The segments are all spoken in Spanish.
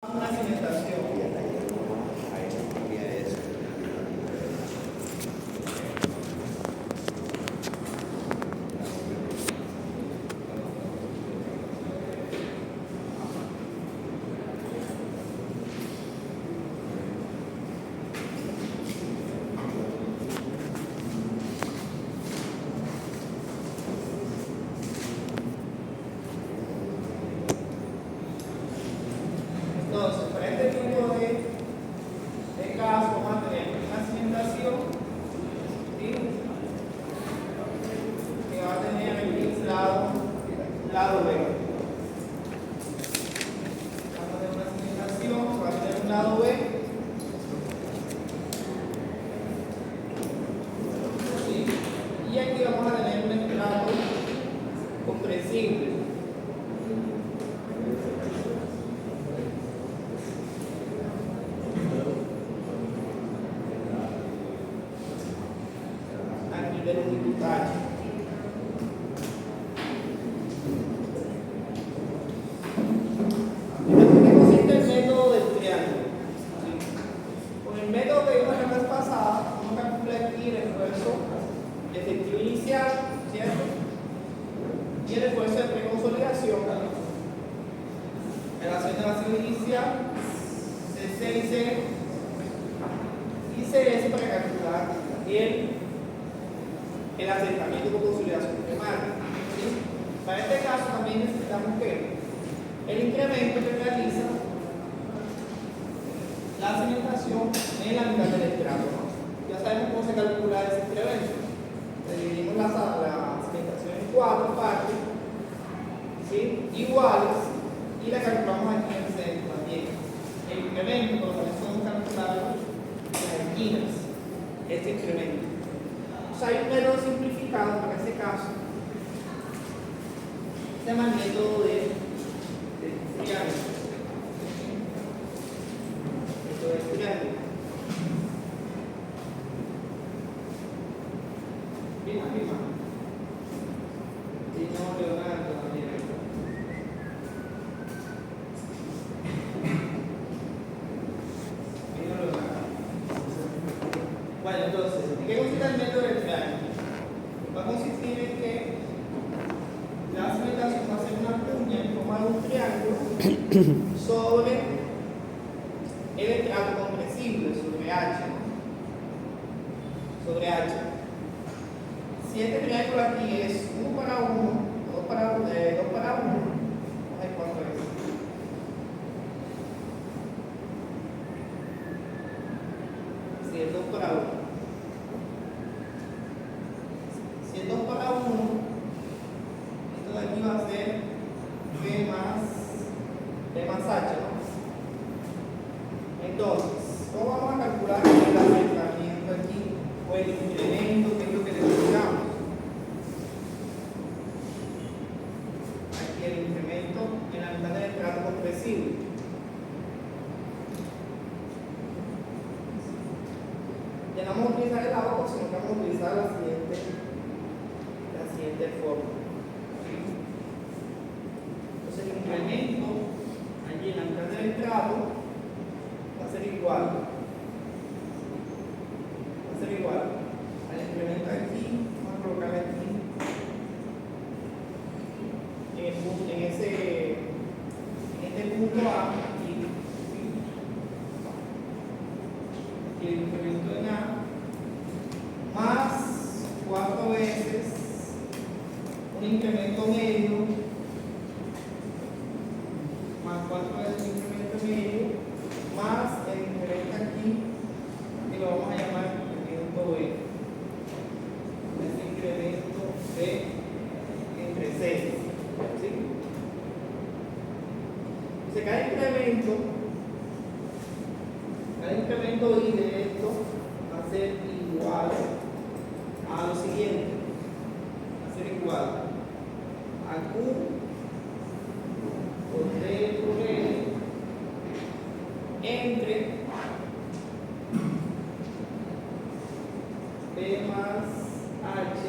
Una cimentación. Entonces, para este tipo de caso, vamos a tener una cimentación, ¿sí? Que va a tener el lado B. Vamos a tener una cimentación que va a tener un lado B. ¿Sí? Y aquí vamos a tener un estrato comprensible. De dificultad. ¿En qué consiste el método del triángulo? ¿Sí? Con el método que vimos la vez pasada, uno calcula aquí el esfuerzo efectivo inicial, ¿cierto? Y el esfuerzo de preconsolidación. Relación de vacío inicial, CC y CS para calcular el asentamiento con consolidación primaria. ¿Sí? Para este caso también necesitamos que el incremento que realiza la cimentación en la mitad del estrato, ¿no? Ya sabemos cómo se calcula ese incremento. Dividimos la cimentación en 4 partes, ¿sí? Iguales, y la calculamos aquí en el centro también. El incremento, por lo menos podemos calcular las esquinas, este incremento. Hay un método simplificado para este caso. Se llama el método de triángulo. Método de triángulo. Prima. Sí, no, Leonardo también. Bueno, entonces, ¿en qué consiste el método del triángulo? Va a consistir en que la cimentación va a ser una cuña en forma de un triángulo sobre el estrato compresible, sobre H. Sobre H. Si este triángulo aquí es 1 para 1, 2 para 1, 2 para 1, vamos a ver cuánto es. Si es 2 para 1. Si es 2 para 1, esto de aquí va a ser B más H, ¿no? Entonces, ¿cómo vamos a calcular el asentamiento aquí? O el incremento, que es lo que necesitamos. Aquí el incremento en la mitad del estrato compresible. Ya no vamos a utilizar el agua, sino que vamos a utilizar la siguiente forma. Entonces el incremento allí en la mitad del estrato va a ser igual al incremento aquí. Vamos a colocar aquí en este punto A aquí, y el incremento en A más 4 veces un incremento medio, más 4 veces un incremento medio, más el incremento aquí, que lo vamos a llamar incremento B. Este incremento B entre C. ¿Sí? Entonces cada incremento I de esto va a ser igual a lo siguiente. Va a ser igual a Q por D por L entre B más H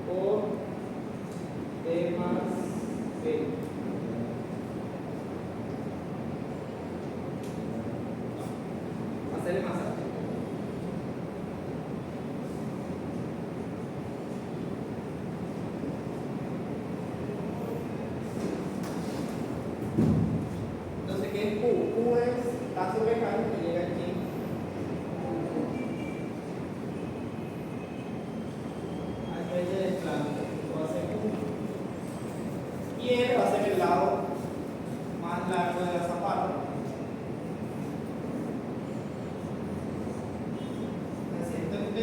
por D más B. ¿Qué es Q? Q es la sobrecarga que llega aquí. Al nivel del desplante. Esto va a ser Q. Y L va a ser el lado más largo de la zapata. Haciendo el P.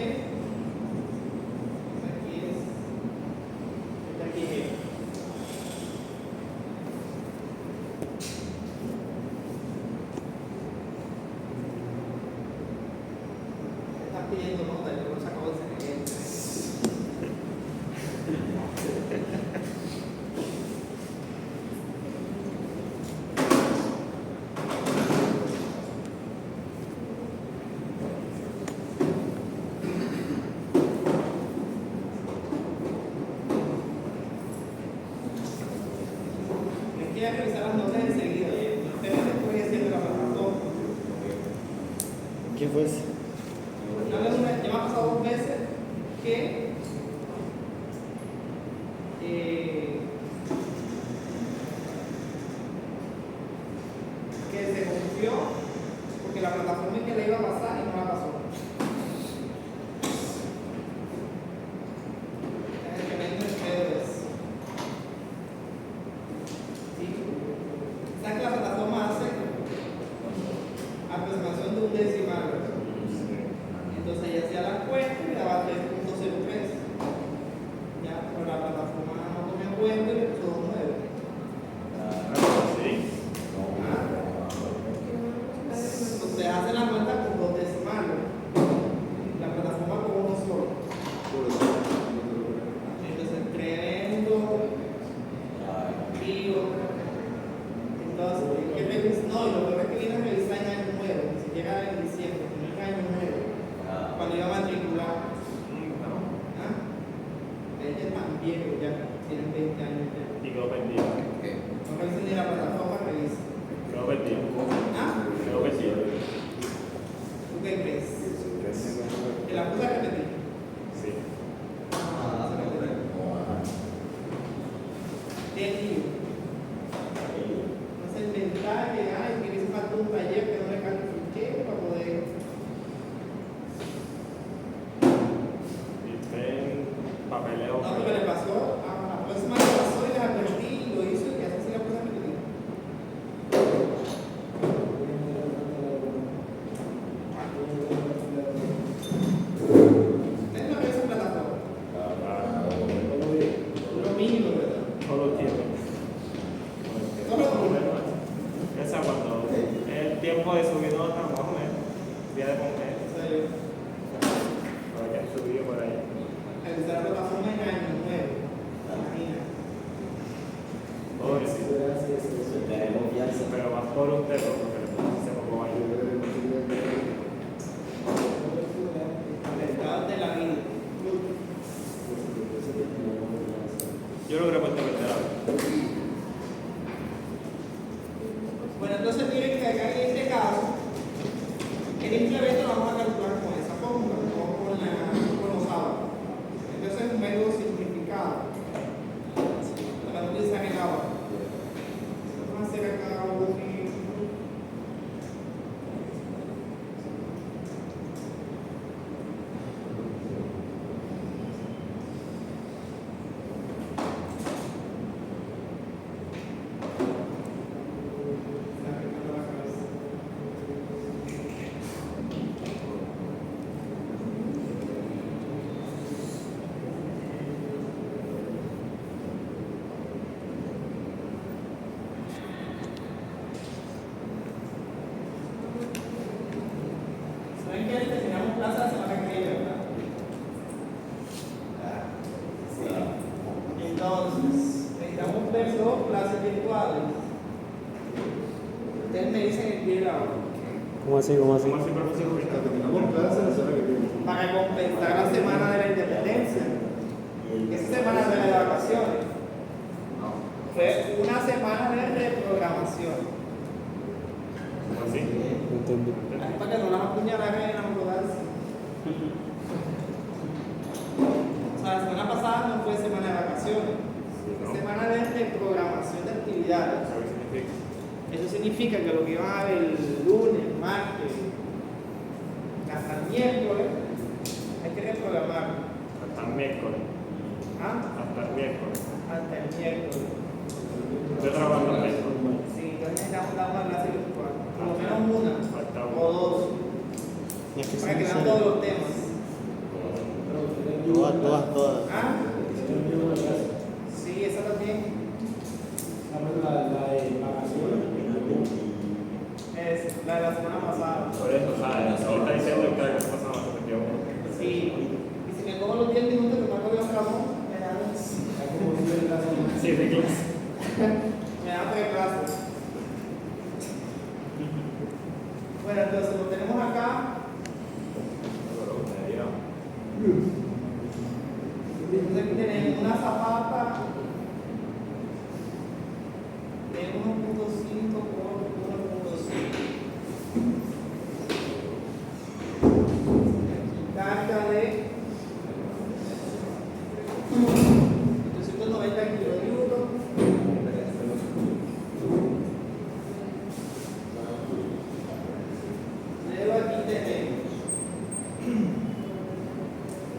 Aquí es. Aquí es G. Pidiendo nota, yo no saco de hay que revisar las notas enseguida. Ustedes después haciendo la plataforma. ¿Quién fue ese? Ya me ha pasado 2 veces que se confió porque la plataforma en que le iba a pasar y no la pasó. El que me dice el pedo es. ¿Sí? ¿Sabes que la plataforma hace aproximación de un decimal? Entonces ella hacía la cuenta y le daba 3.03. Ya, pero la plataforma no tomó en cuenta y le puso 9. Entonces hace la cuenta con 2 decimales. La plataforma con uno solo. Entonces tremendo lío. Entonces, ¿qué te dice? No, y lo peor es que viene a revisar en año nuevo, ni siquiera en diciembre, sino en año nuevo. Cuando iba a matricular. ¿Ah? Ella también, ya tienen 20 años ya. Y quedó perdido. No revisen ni la plataforma, revisen. Quedó perdido. ¿Ah? Quedó perdido. ¿Tú qué crees? ¿Que la puse a repetir? Sí. Ah, se repite. Lío. No se inventar que, ay, que hizo falta un taller que no le califique para poder. Y ven papeleo. No, porque le pasó, a la próxima le pasó y le advertí y lo hizo y así se la puse a repetir. ¿Ustedes no revisan plataforma? Lo mínimo, ¿verdad? Todo el tiempo. Esa cuando el tiempo de subir nota, más o menos, día de comer, para que haya subido por ahí. Revisar la plataforma en año nuevo. Imagina. Todo eso. Pero más por un dedo, porque se pongo ahí. Estados de la vida. Yo logré puesto que te Bueno, entonces miren que acá en este caso, el incremento lo vamos a calcular con esa fórmula, no con los sábados. Entonces es un método simplificado para no utilizar el agua. Vamos a hacer acá un ejemplo. ¿Saben que terminamos plaza la semana que viene, verdad? Entonces, necesitamos ver 2 clases virtuales. Ustedes me dicen el día y la hora. ¿Cómo así? ¿Cómo así? ¿Cómo así, profesor? Para completar la semana de la independencia. Esa semana no era de vacaciones. Fue una semana de reprogramación. ¿Cómo así? No entendí. Así para que no las apuñalaran en la mudanza. O sea, la semana pasada no fue semana de vacaciones. Sí, Fue ¿no? semana de reprogramación de actividades. ¿Qué significa? Eso significa que lo que iban a ver el lunes, martes, hasta el miércoles, hay que reprogramarlo. Hasta el miércoles. ¿Ah? Hasta el miércoles. Hasta el miércoles. Yo trabajo el miércoles. Sí, entonces necesitamos dar una clase virtual. Por lo menos una Falta o uno. dos. Es que Para que sí, vean todos los temas. todas. ¿Ah? Sí, esa también. Es la de la semana pasada. Por eso, ¿sabes? Ahorita diciendo que la cosa pasada se metió uno. Sí. Y si me como los 10 minutos que me hago de Ramón, me dan Sí, de clase. me dan 3 clases. Bueno, entonces lo tenemos acá. Entonces aquí tenemos una zapata de 1.5 por 1.5. Carga de 890 kilonewton. Luego aquí tenemos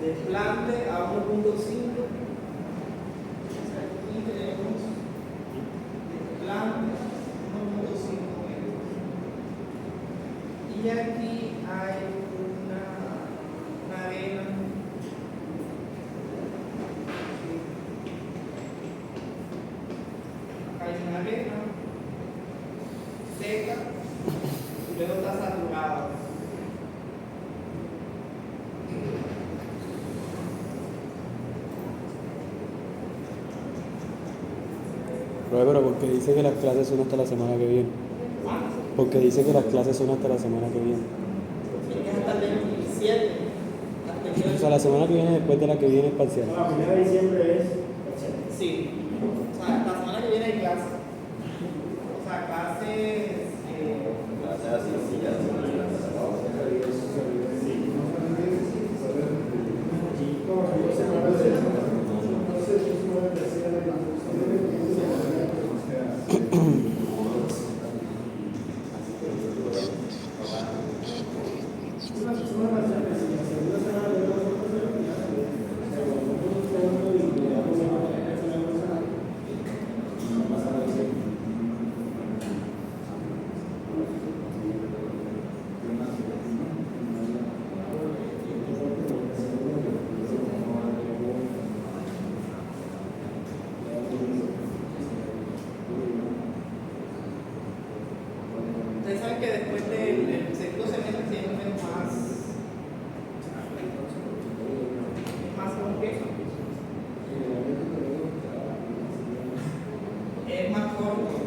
desplante a 1.5. Aquí tenemos desplante 1.5 metros. Y aquí hay una arena. Acá hay una arena seca y luego está saturada. Pero porque dice que las clases son hasta la semana que viene. Porque dice que las clases son hasta la semana que viene. Es hasta el 27. Hasta el O sea, la semana que viene después de la que viene es parcial. La primera de diciembre es parcial. Sí. O sea, la semana que viene hay clases. O sea, clases. Ustedes saben que después del segundo semestre siempre es más complejo. Es más corto.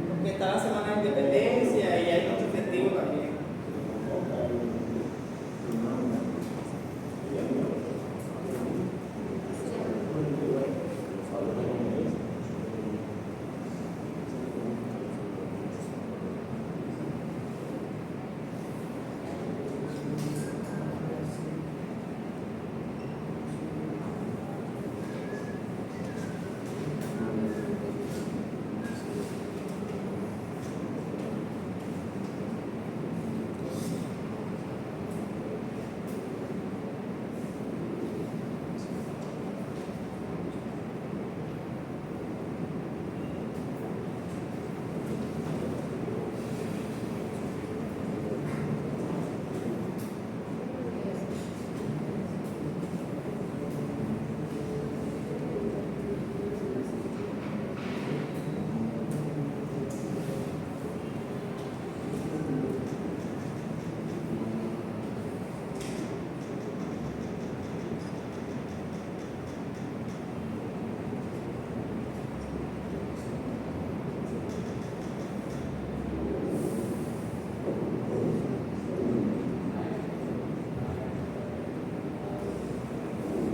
Porque está la semana de independencia y hay mucho festivo también.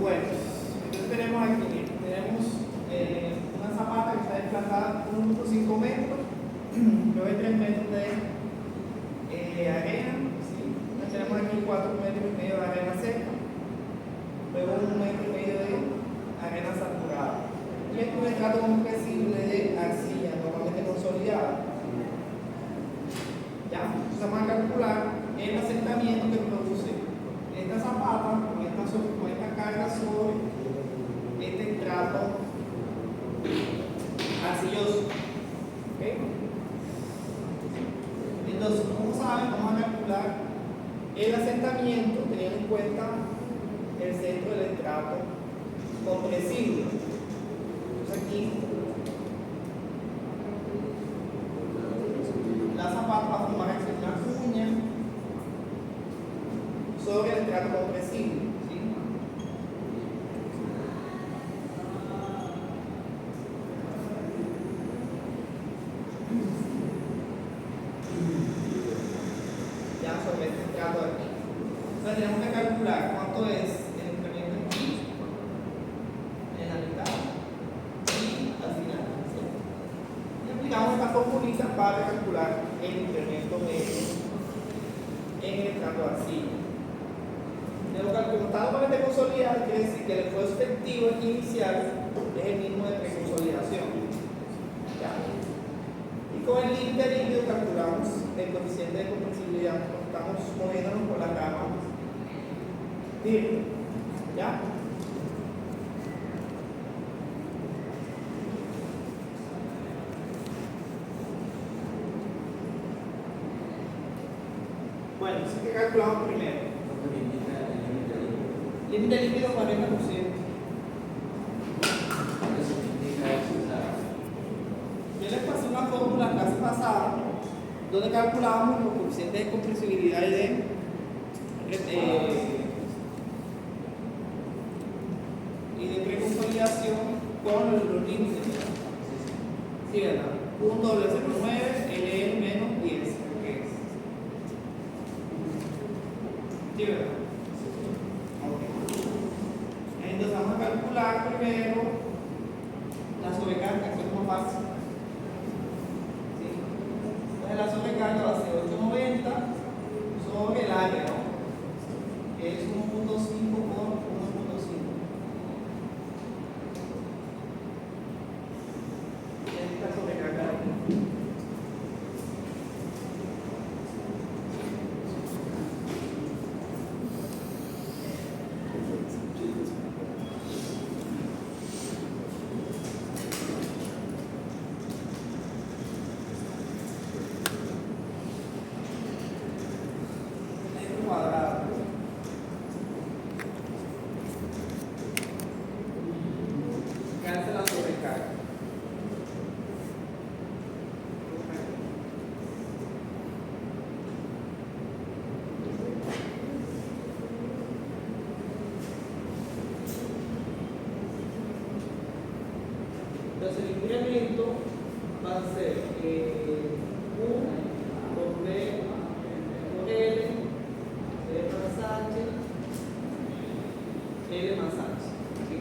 Bueno, entonces tenemos aquí, una zapata que está desplazada 1.5 metros, luego hay 3 metros de arena, ¿sí? Entonces tenemos aquí 4,5 metros de arena seca, luego 1,5 metros de arena saturada. Y esto es un estrato compresible de arcilla, normalmente consolidada. Ya, entonces vamos a calcular el asentamiento que produce esta zapata con esta carga sobre este estrato arcilloso. ¿Okay? Entonces, como saben, vamos a calcular el asentamiento teniendo en cuenta el centro del estrato compresible. Entonces aquí la zapata va a formarse una cuña sobre el estrato compresible. ¿Sí? Ya sobre este estrato de aquí. Entonces tenemos que calcular cuánto es el incremento aquí, en la mitad y al final. ¿Sí? Y aplicamos esta formulita para calcular el incremento medio en el estrato de arcilla. De lo que está totalmente consolidado, quiere decir que el esfuerzo efectivo inicial es el mismo de preconsolidación. ¿Ya? Y con el límite líquido calculamos el coeficiente de compresibilidad porque estamos moviéndonos por la rama libre. ¿Ya? Bueno, así que calculamos primero. Límite líquido 40%. Yo les pasé una fórmula la clase pasada donde calculábamos los coeficientes de compresibilidad y de preconsolidación con los límites. ¿Sí, verdad? Un doble 0,9, LL menos 10. ¿Qué es? ¿Sí, verdad? Entonces vamos a calcular primero la sobrecarga, que es más fácil. ¿Sí? Entonces la sobrecarga va a ser 890 sobre el área, ¿no? Que es 1.5 por 1.5. Esta sobrecarga aquí. Cuadrado. ¿Qué hace la sobrecarga? Entonces el incremento va a ser U por B por L, B más H, L más H. ¿Sí?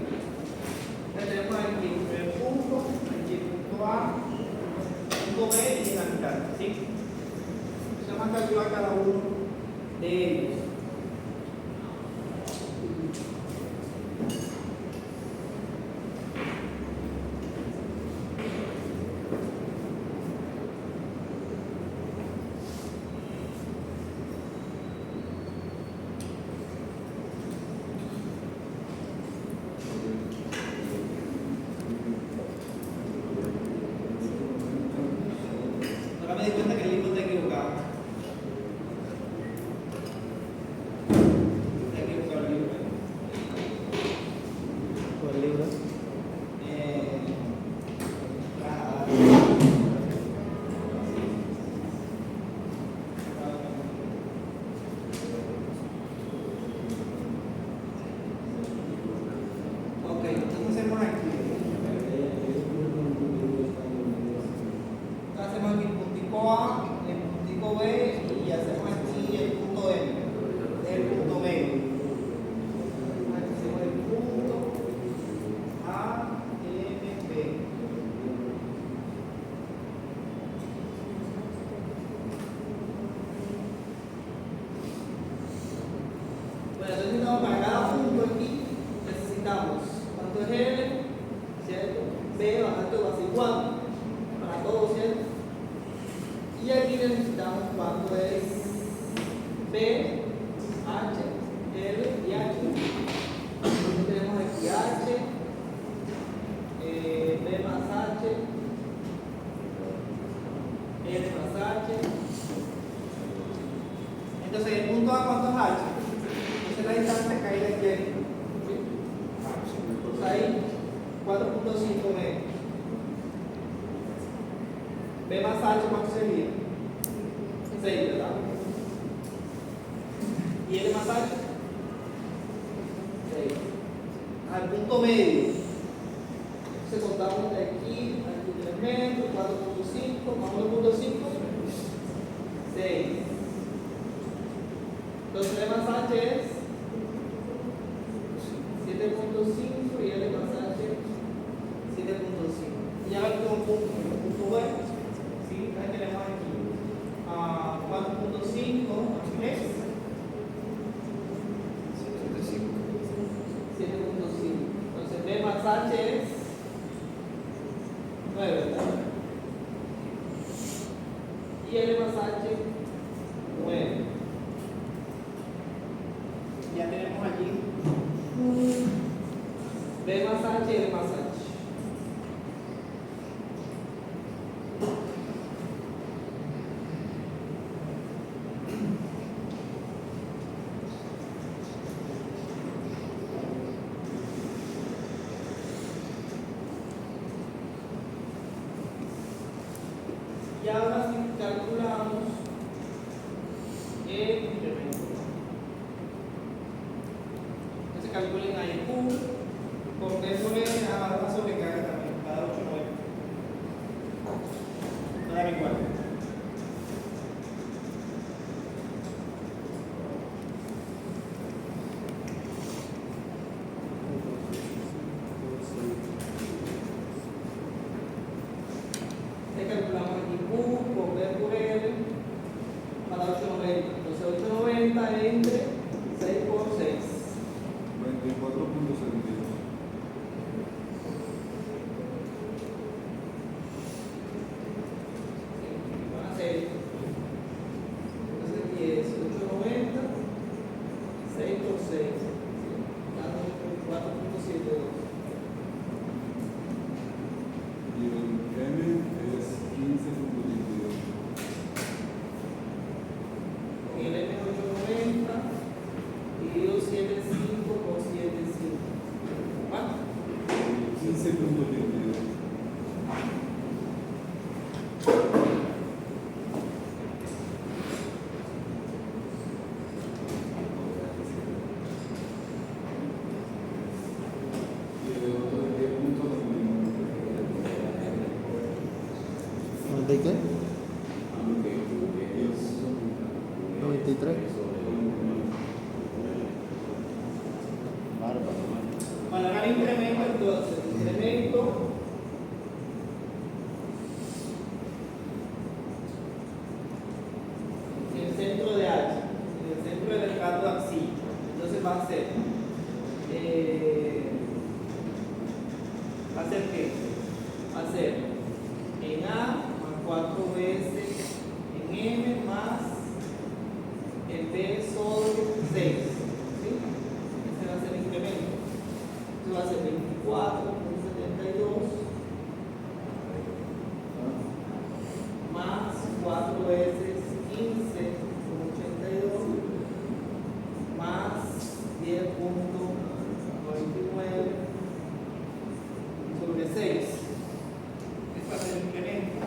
Entonces tenemos aquí el primer punto, aquí el punto A, punto B y la mitad. ¿Sí? Entonces vamos a calcular cada uno de ellos. Ahora me di cuenta que el libro está equivocado. ¿Cuánto es L? ¿Cierto? B bajando va a ser igual para todos, ¿cierto? Y aquí necesitamos cuánto es B, H, L y H. Entonces tenemos aquí H, B más H, L más H. Entonces el punto A, ¿cuánto es H? Esa es la distancia que hay de aquí a aquí. Entonces ahí 4.5 metros. B más H, ¿cuánto sería? 6, ¿verdad? ¿Y L más H? 6. Al punto medio. Se contamos de aquí, aquí 3 metros, 4.5, más 1.5, 6. Entonces L más H es 7.5 y L más H 7.5. Y ahora tengo un punto B. ¿Sí? Ahí tenemos aquí 4.5 es 7.5. Entonces B más H es 9, ¿verdad? Y L más H 9. Ya tenemos aquí B más H y L más H. Y ahora si calculamos el incremento. Entonces calculen ahí Q, porque eso es a sobrecarga también, cada 8 9. No da igual. Calculamos aquí Q con B por L para 890. Entonces 890 entre 6 por 6. 24.72. Van a ser esto. Entonces aquí es 890, 6 por 6. Dando 4.72. Y el M es 15.22. Y el M es 890 dividido 7.5 por 7.5. ¿Cuánto? 15.22. Y el otro de 10 puntos lo mismo. ¿De qué? Aunque ellos son 93. Para dar incremento, entonces, incremento en el centro de H, en el centro del canto axil. Entonces va a ser ¿qué? Va a ser en A más 4 veces en M más en B sobre 6. ¿Sí? Ese va a ser el incremento. Entonces va a ser 24.72 más 4 veces 15.82 más 10.99 sobre 6. Este va a ser el incremento.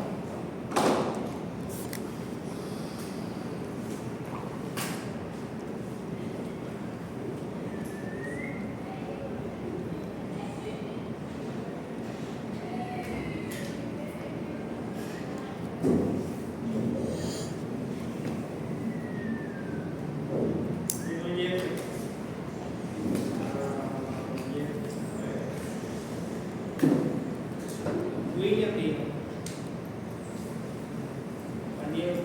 William Dino. Daniel.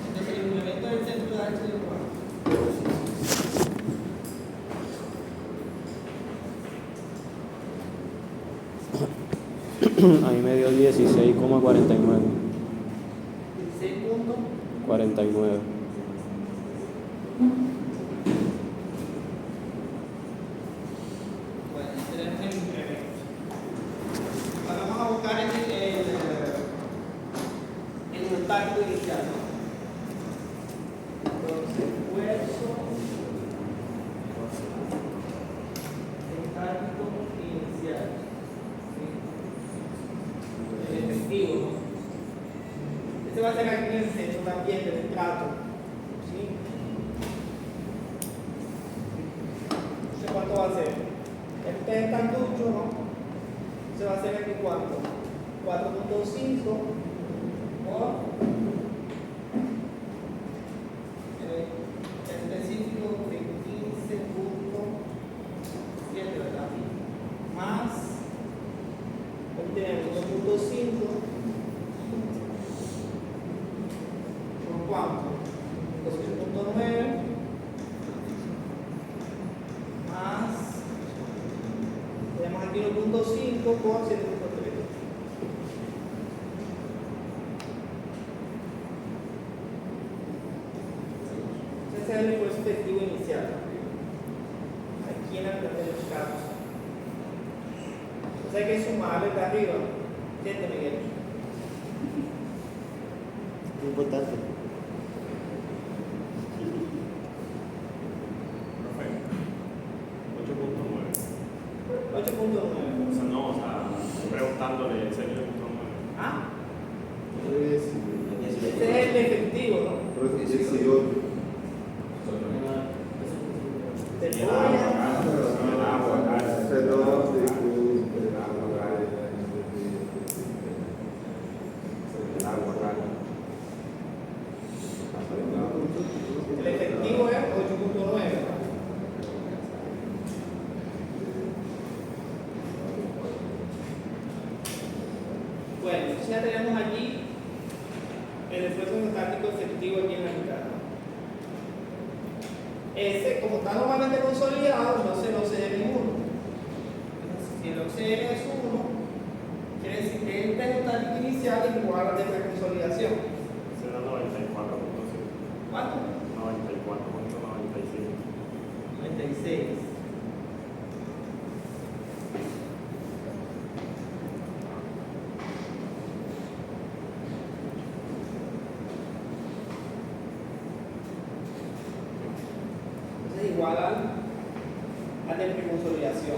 Entonces el incremento del centro de H es igual. A mí me dio 16,49. 16 puntos. 49. Bueno, tenemos el incremento. Ahora vamos a buscar el impacto inicial, ¿no? Entonces, esfuerzo, impacto inicial. ¿Sí? El efectivo, ¿no? Este va a ser aquí en el centro también del estrato. ¿Sí? Entonces, ¿cuánto va a ser? Este es tan ducho, ¿no? Se va a hacer aquí cuánto? 4.5 por específico de 15.7, ¿verdad? Más, obtenemos 2.5 por cuánto? 2.9 más, tenemos aquí 1.5 por 7.3. Ese es el esfuerzo efectivo inicial. Aquí en la mitad de los casos. O sea, hay que sumarle de arriba. ¿Entiendes, Miguel? Muy importante. Profe, 8.9. 8.9. O sea, no, o sea, preguntándole ese 8.9. Ah, Es ese es el efectivo, ¿no? 18. De El joya. agua, El efectivo es 8.9. Bueno, entonces ya tenemos aquí el esfuerzo estático efectivo aquí en la mitad. Ese, como está normalmente consolidado, entonces el OCM es 1. Si el OCM es 1, quiere decir que el peso estático inicial es igual al de preconsolidación. será 94.5. ¿Cuánto? 94.95. 96. Entonces igual al de preconsolidación.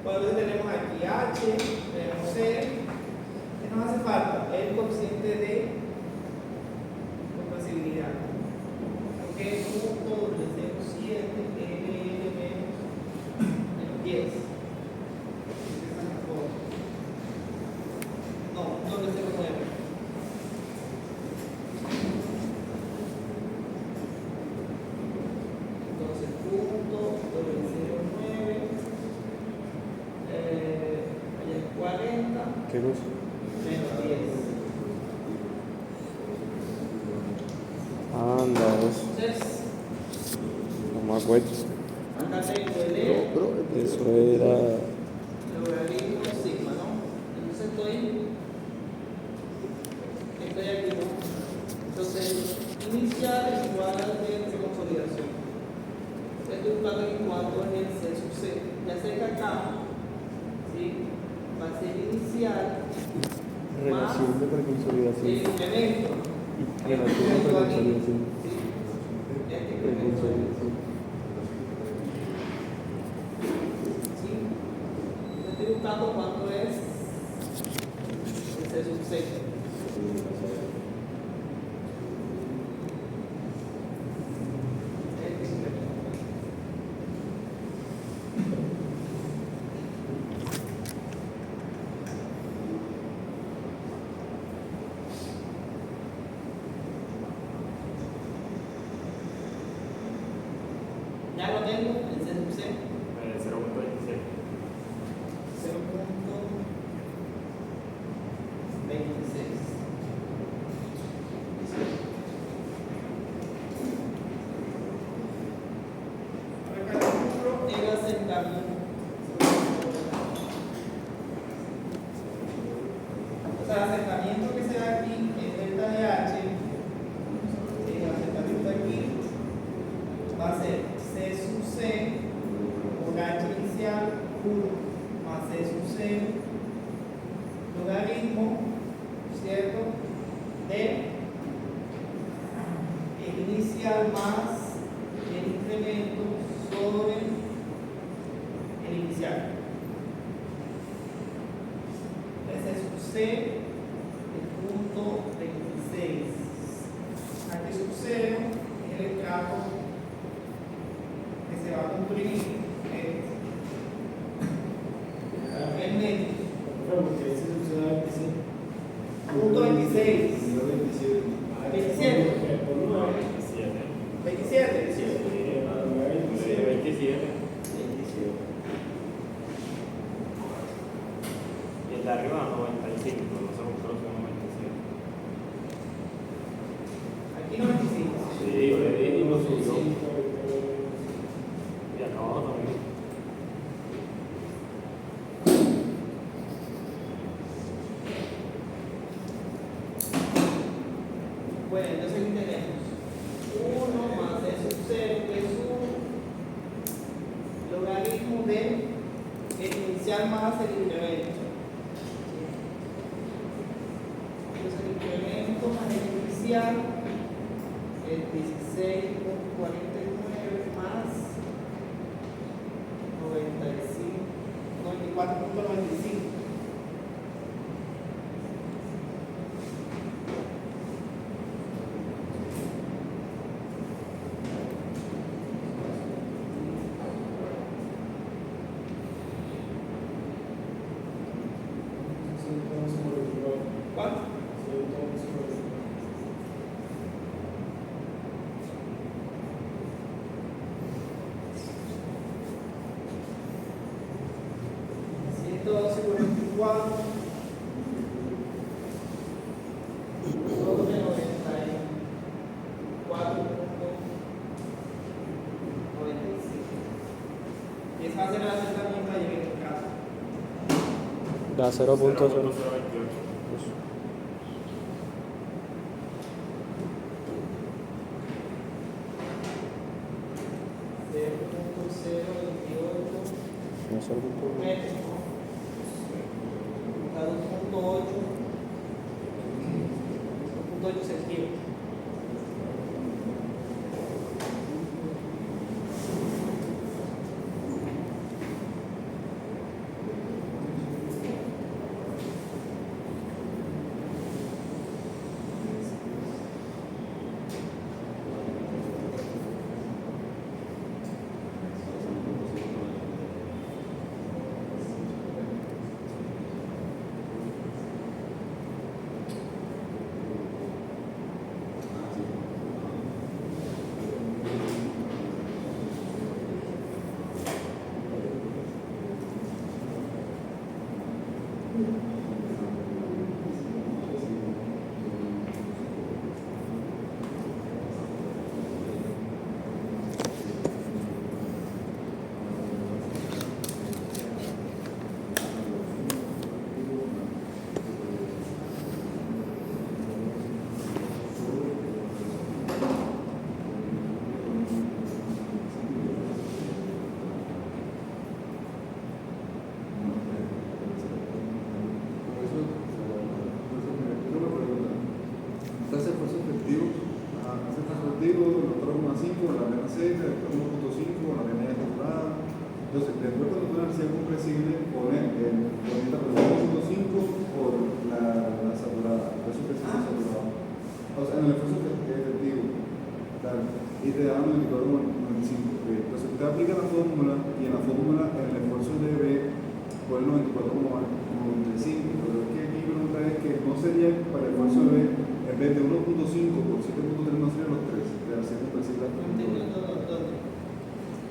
Bueno, entonces tenemos aquí H, tenemos C. ¿Qué nos hace falta? El coeficiente de compresibilidad. Que es punto de 0.7 LL menos 10. No, no de 0.9. Entonces, punto de 0.9 allá es 40 ¿Qué cosa? menos 10. Anda, eso. Entonces, No me acuerdo. acá tengo el E, Eso era. logaritmo sigma, ¿no? Entonces estoy aquí, ¿no? Entonces, inicial es igual al de consolidación. Estoy buscando aquí cuánto es el C sub C. Ya sé que acá, ¿sí? Va a ser inicial Relación de el preconsolidación. incremento. Relación de preconsolidación. ¿Sí? Este incremento. Preconsolidación. ¿Sí? Estoy buscando cuánto es el C sub C. Este incremento. Ya lo tengo, el C sub C. 0.26. 0.26. Ahora calculo el asentamiento. va a ser C sub C por H inicial 1 más C sub C logaritmo, ¿cierto? De el inicial más el incremento sobre el inicial. S sub C, el punto 26. H sub 0 es el estrato que se va a cumplir en medio. Porque ese sucede que sí. Punto 26. 27. 27. Por 9. 27. 27. Y el de arriba 95, nosotros creo que 97. Aquí 95. Sí, y lo subió. Y acá abajo también. Bueno, entonces aquí tenemos 1 más C sub 0 que es un logaritmo de el inicial más el incremento. Entonces el incremento más el inicial es 16,49 más 94,95. ¿Cuánto? 144 sobre 94,95. Y esa va a ser la acercamiento ahí en este caso. Da 0.0. No, 0.1. Metros, ¿no? Está 2.8 centímetros. Entonces, después cuando tú energía compresible, pones el 1.5 por la saturada, el esfuerzo compresible saturado. O sea, en el esfuerzo efectivo. Tal, y te dan 94,95. Entonces, usted aplica la fórmula y en la fórmula, en el esfuerzo de B, pone 94,95. Pero es que aquí mi pregunta es que no sería para el esfuerzo de B, en vez de 1.5 por 7.3, no serían los 3, de la energía compresible hasta el 1.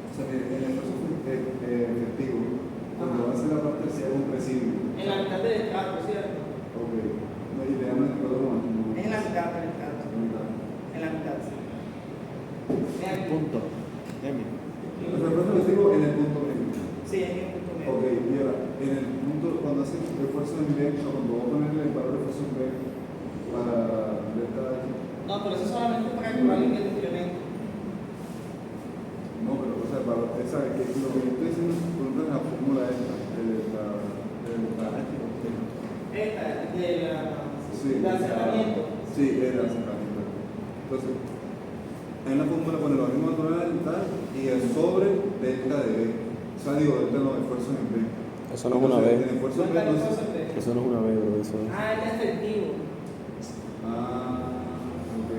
O sea, en el esfuerzo efectivo, cuando va a ser la parte sea compresible. En la mitad del estrato, ¿cierto? Ok. No, y le dan 94,95. En la mitad del estrato. En la mitad, sí. Punto. M. El esfuerzo efectivo en el punto medio. Sí, en el punto medio. Ok, y ahora, en el punto, cuando hace esfuerzo en B, o cuando voy a ponerle el valor de esfuerzo en B para delta H. No, pero eso solamente para calcular el incremento. esa, que lo que yo estoy diciendo, por ejemplo, en la fórmula esta, Esta, sí, del acercamiento. Sí, el acercamiento. Entonces, en la fórmula pone lo mismo natural y tal, y el sobre delta de B. O sea, digo, delta no, esfuerzo en B. Eso no es una Entonces, B. el esfuerzo en B, ¿Cuántas entonces, cosas de- Eso no es una B, bro. Eso es. Ah, es efectivo. ok.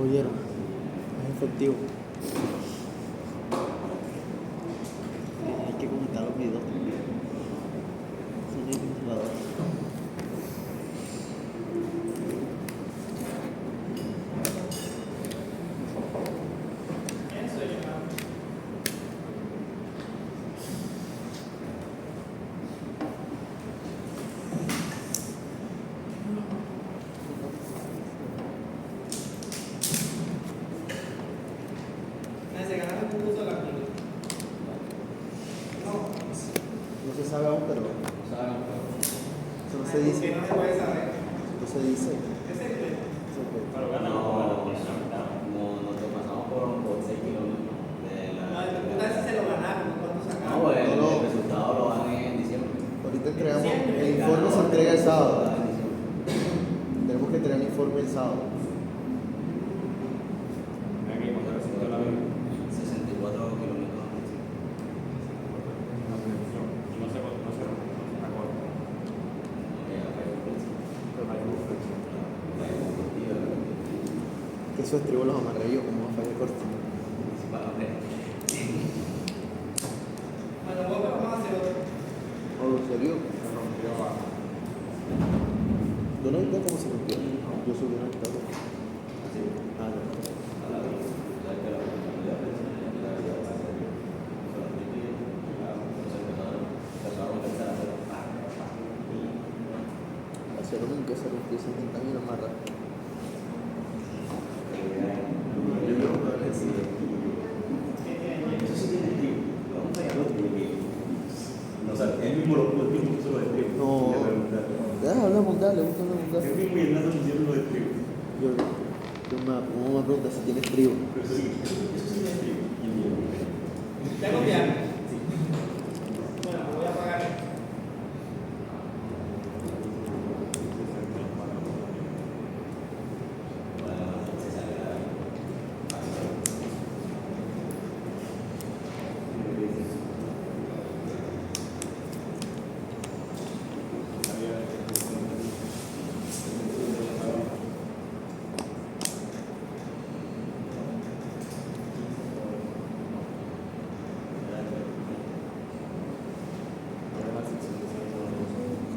Oyeron, es efectivo. Hay que comentar los videos también. Son muy motivadores. Eso es llamado. Se ganaron un curso de la película. No, No se sabe aún, pero eso no se porque dice. no se puede saber. No se dice. ¿Qué se cree? Pero ganamos con la mitad. Nos pasamos por 6 kilómetros de No, la. el tal si se lo ganaron, ¿cuánto No, sacaron? pues el No. resultado lo dan en diciembre. Ahorita entregamos. Siempre. El informe se entrega el sábado. En diciembre. Tenemos que entregar el informe el sábado. Aquí, cuando resultó la vida. 64 kilómetros. Y no se acordó. Que esos estribos los amarré yo como a fallar corto. Bueno, vamos a hacer otro. ¿O en serio? ¿Tú no viste cómo se rompió? Yo subí una historia. Ah, no. Hacer nunca se rompió, se intentan ir a amarrar. No, o sea, él mismo lo puso lo de trigo. No. Hablamos, dale, búscalo, Él dale. mismo y él no hicieron lo de trigo. Uno me pregunta si tienes trigo. Pero eso sí es trigo. ¿Ya copiaron? Bueno, lo voy a apagar.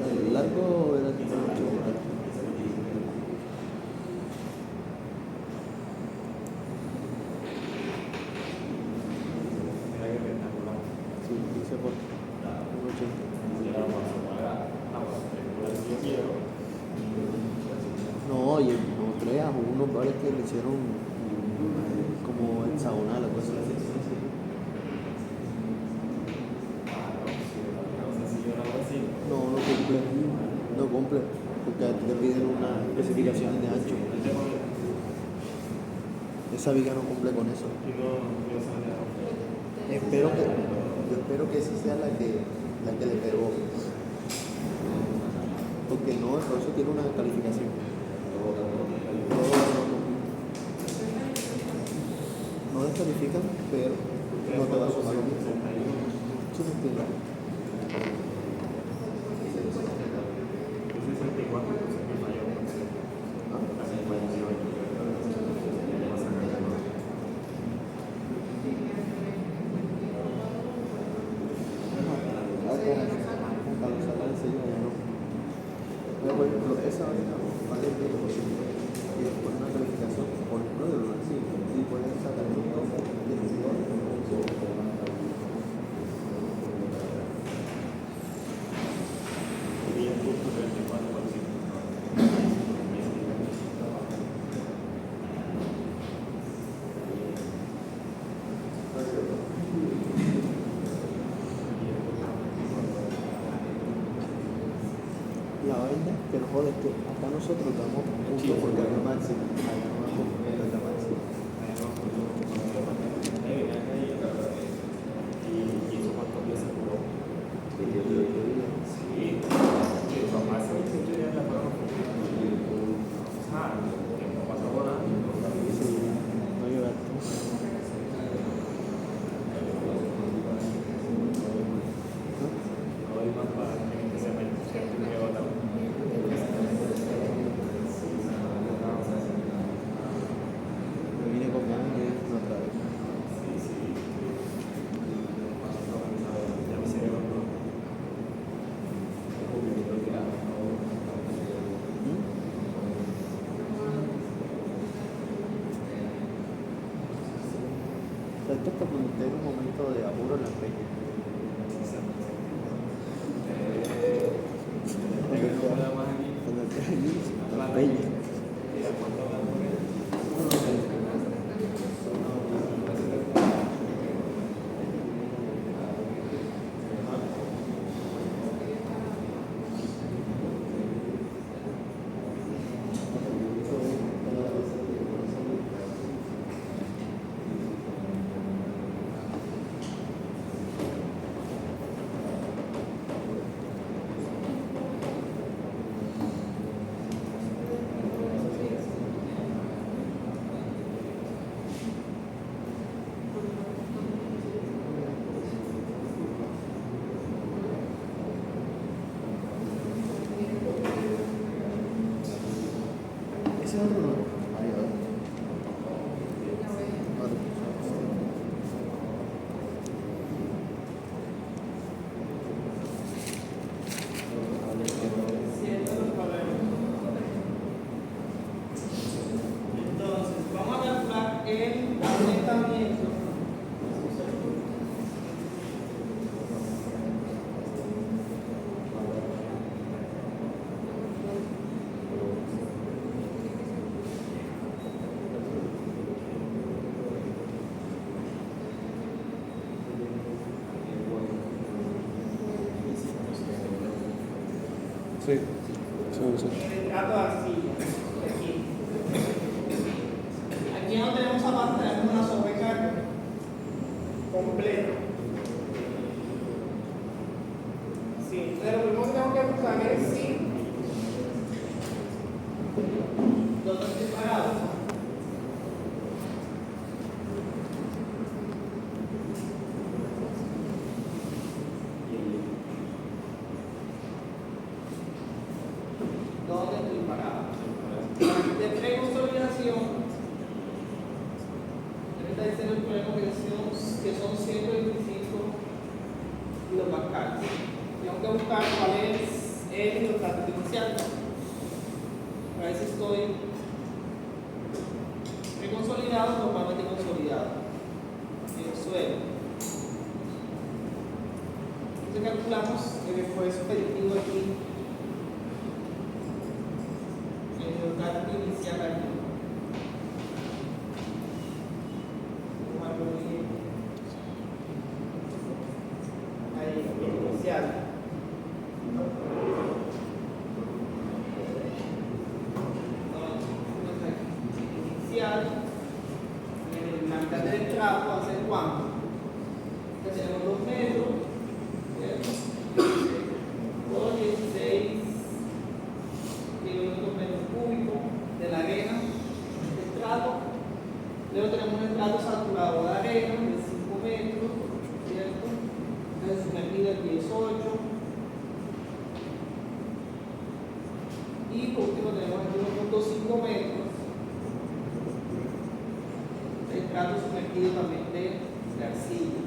El largo era mucho. Sí, 15 por 1,80. No, y no creas, hubo unos bares que le hicieron como hexagonal, algo así. No, no cumple, no cumple, porque a ti te piden una especificación de ancho. Esa viga no cumple con eso. Yo espero que esa sea la que le pegó. Porque no, el profesor tiene una calificación. No descalifican, pero no te va a sumar lo mismo. Eso no entiendo. Por ejemplo, esa vale el 10%. Y después una calificación, por ejemplo, de lo así, y pueden sacar el 10%. La vaina que nos jode es que acá nosotros damos punto por carga máxima, allá no damos por carga máxima. Y eso cuántos días se curó. Sí, que papá se ya la fueron. Ah, que no pasó por nada. Sí, no ayuda. No hay más para que se me nuevo también. Me vine con ganas de irme otra vez. Ya me sirve más. Esto es para cuando esté en un momento de apuro en la peña. Cuando esté allí, en la peña. Ese otro no. Ahí va. Siento los problemas. Entonces, vamos a calcular el asentamiento. Sí, sí. El estrato de arcilla. Aquí. Aquí no tenemos aparte, tenemos una sobrecarga completa. Sí, entonces lo primero que tengo que buscar es si ¿dónde estoy parado? ¿Dónde estoy parado? De preconsolidación, me está diciendo el problema que son 125 kilopascales. Tengo que buscar cuál es el hidrostato inicial. A ver si estoy preconsolidado o normalmente consolidado en el suelo. Entonces calculamos el esfuerzo efectivo aquí. El inicial aquí. Vamos a poner ahí, inicial. Inicial. La mitad del trapo va a ser cuánto. Entonces tenemos 2 metros. Por 16 kilómetros metros cúbicos de la arena de estrato. Luego tenemos un estrato saturado de arena de 5 metros, ¿cierto? Entonces sumergido el 18. Y por último tenemos aquí 1.5 metros de estrato sumergido también de arcilla.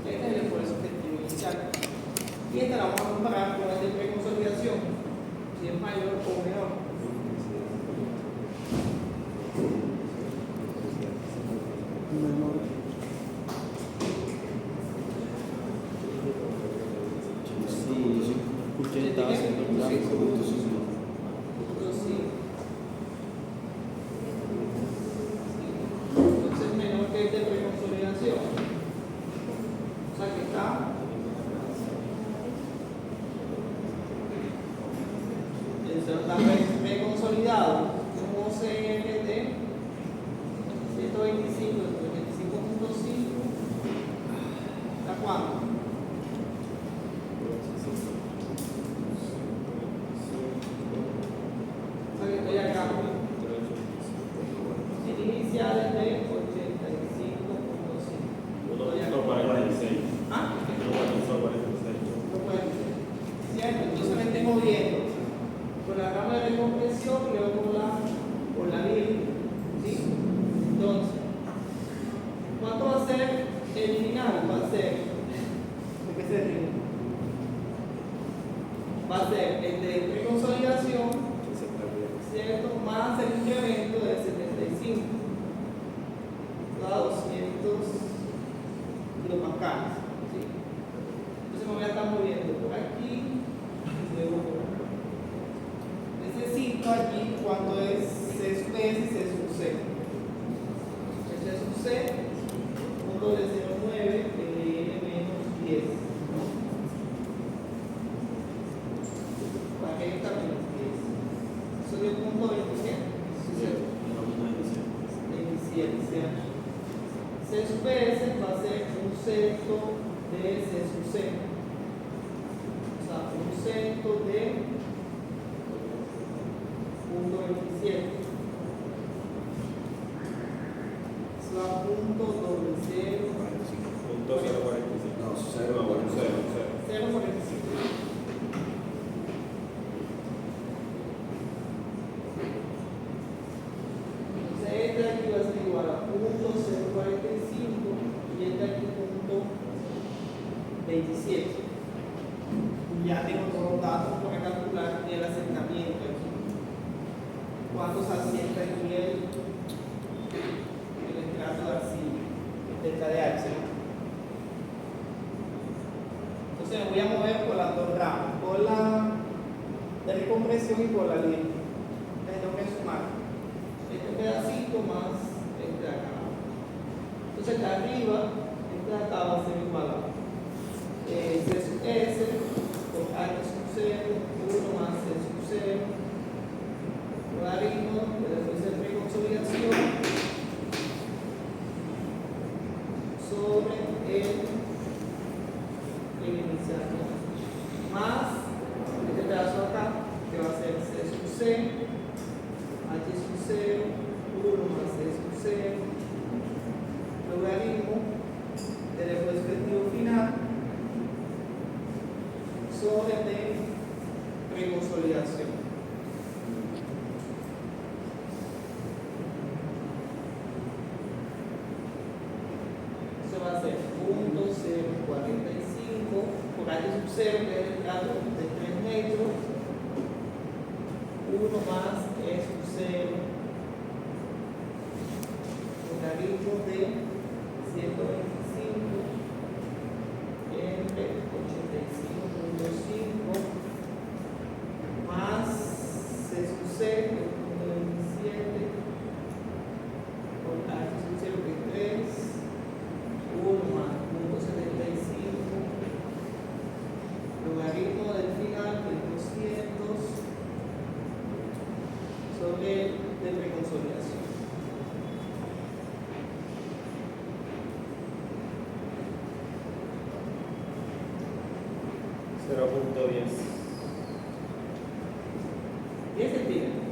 Este es el esfuerzo efectivo inicial. Y esta la vamos a comparar con el de preconsolidación, si es mayor o menor. Sí, escuché que estaba haciendo un gráfico. Entonces menor que el de preconsolidación. O sea que está usted no está reconsolidado, un OCR de 125.5, ¿hasta cuánto? O sea que estoy acá. El inicial es de 85.5. ¿Ah? No puede ser. ¿Cierto? Entonces me estoy moviendo con la rama de recompresión y luego por la línea. ¿Sí? Entonces, ¿cuánto va a ser el final? Va a ser, ¿de qué se ríe? Va a ser el de preconsolidación, ¿cierto? Más el incremento de 75 a 200 kilopascales. ¿Sí? Entonces me voy a estar moviendo por aquí y luego por acá. Necesito aquí cuánto es C sub S y C sub C. El C sub C, punto de 0,9, LN menos 10. ¿Para qué está menos 10? Eso dio punto 27. 27. C sub S va a ser un sexto de C sub C. O sea, un sexto de punto 27. Eso da punto 0.045. Entonces este de aquí va a ser igual a punto 0.45 y este de aquí punto 27. Ya tengo todos los datos para calcular el asentamiento aquí. ¿Cuánto se asienta aquí el estrato de arcilla? Delta de H. Entonces me voy a mover por las dos ramas, por la de recompresión y por la línea. Entonces tengo que sumar este pedacito más este de acá. Entonces de arriba, este de acá va a ser igual a C sub S por H sub 0, 1 más C sub 0, logaritmo de la fuerza de preconsolidación sobre el inicial, más este pedazo acá que va a ser C sub C, H sub 0, 1 más C sub 0, logaritmo del esfuerzo efectivo final sobre de preconsolidación. Eso va a ser punto 0.45 por H sub 0, que es el estrato de 3 metros, 1 más E sub 0, logaritmo de 125 entre 85.5 más C sub 0, que es 0.27, por H sub 0, que es 3, 1 más 0.75, logaritmo del final de 200 sobre de preconsolidación. ¿10 centímetros?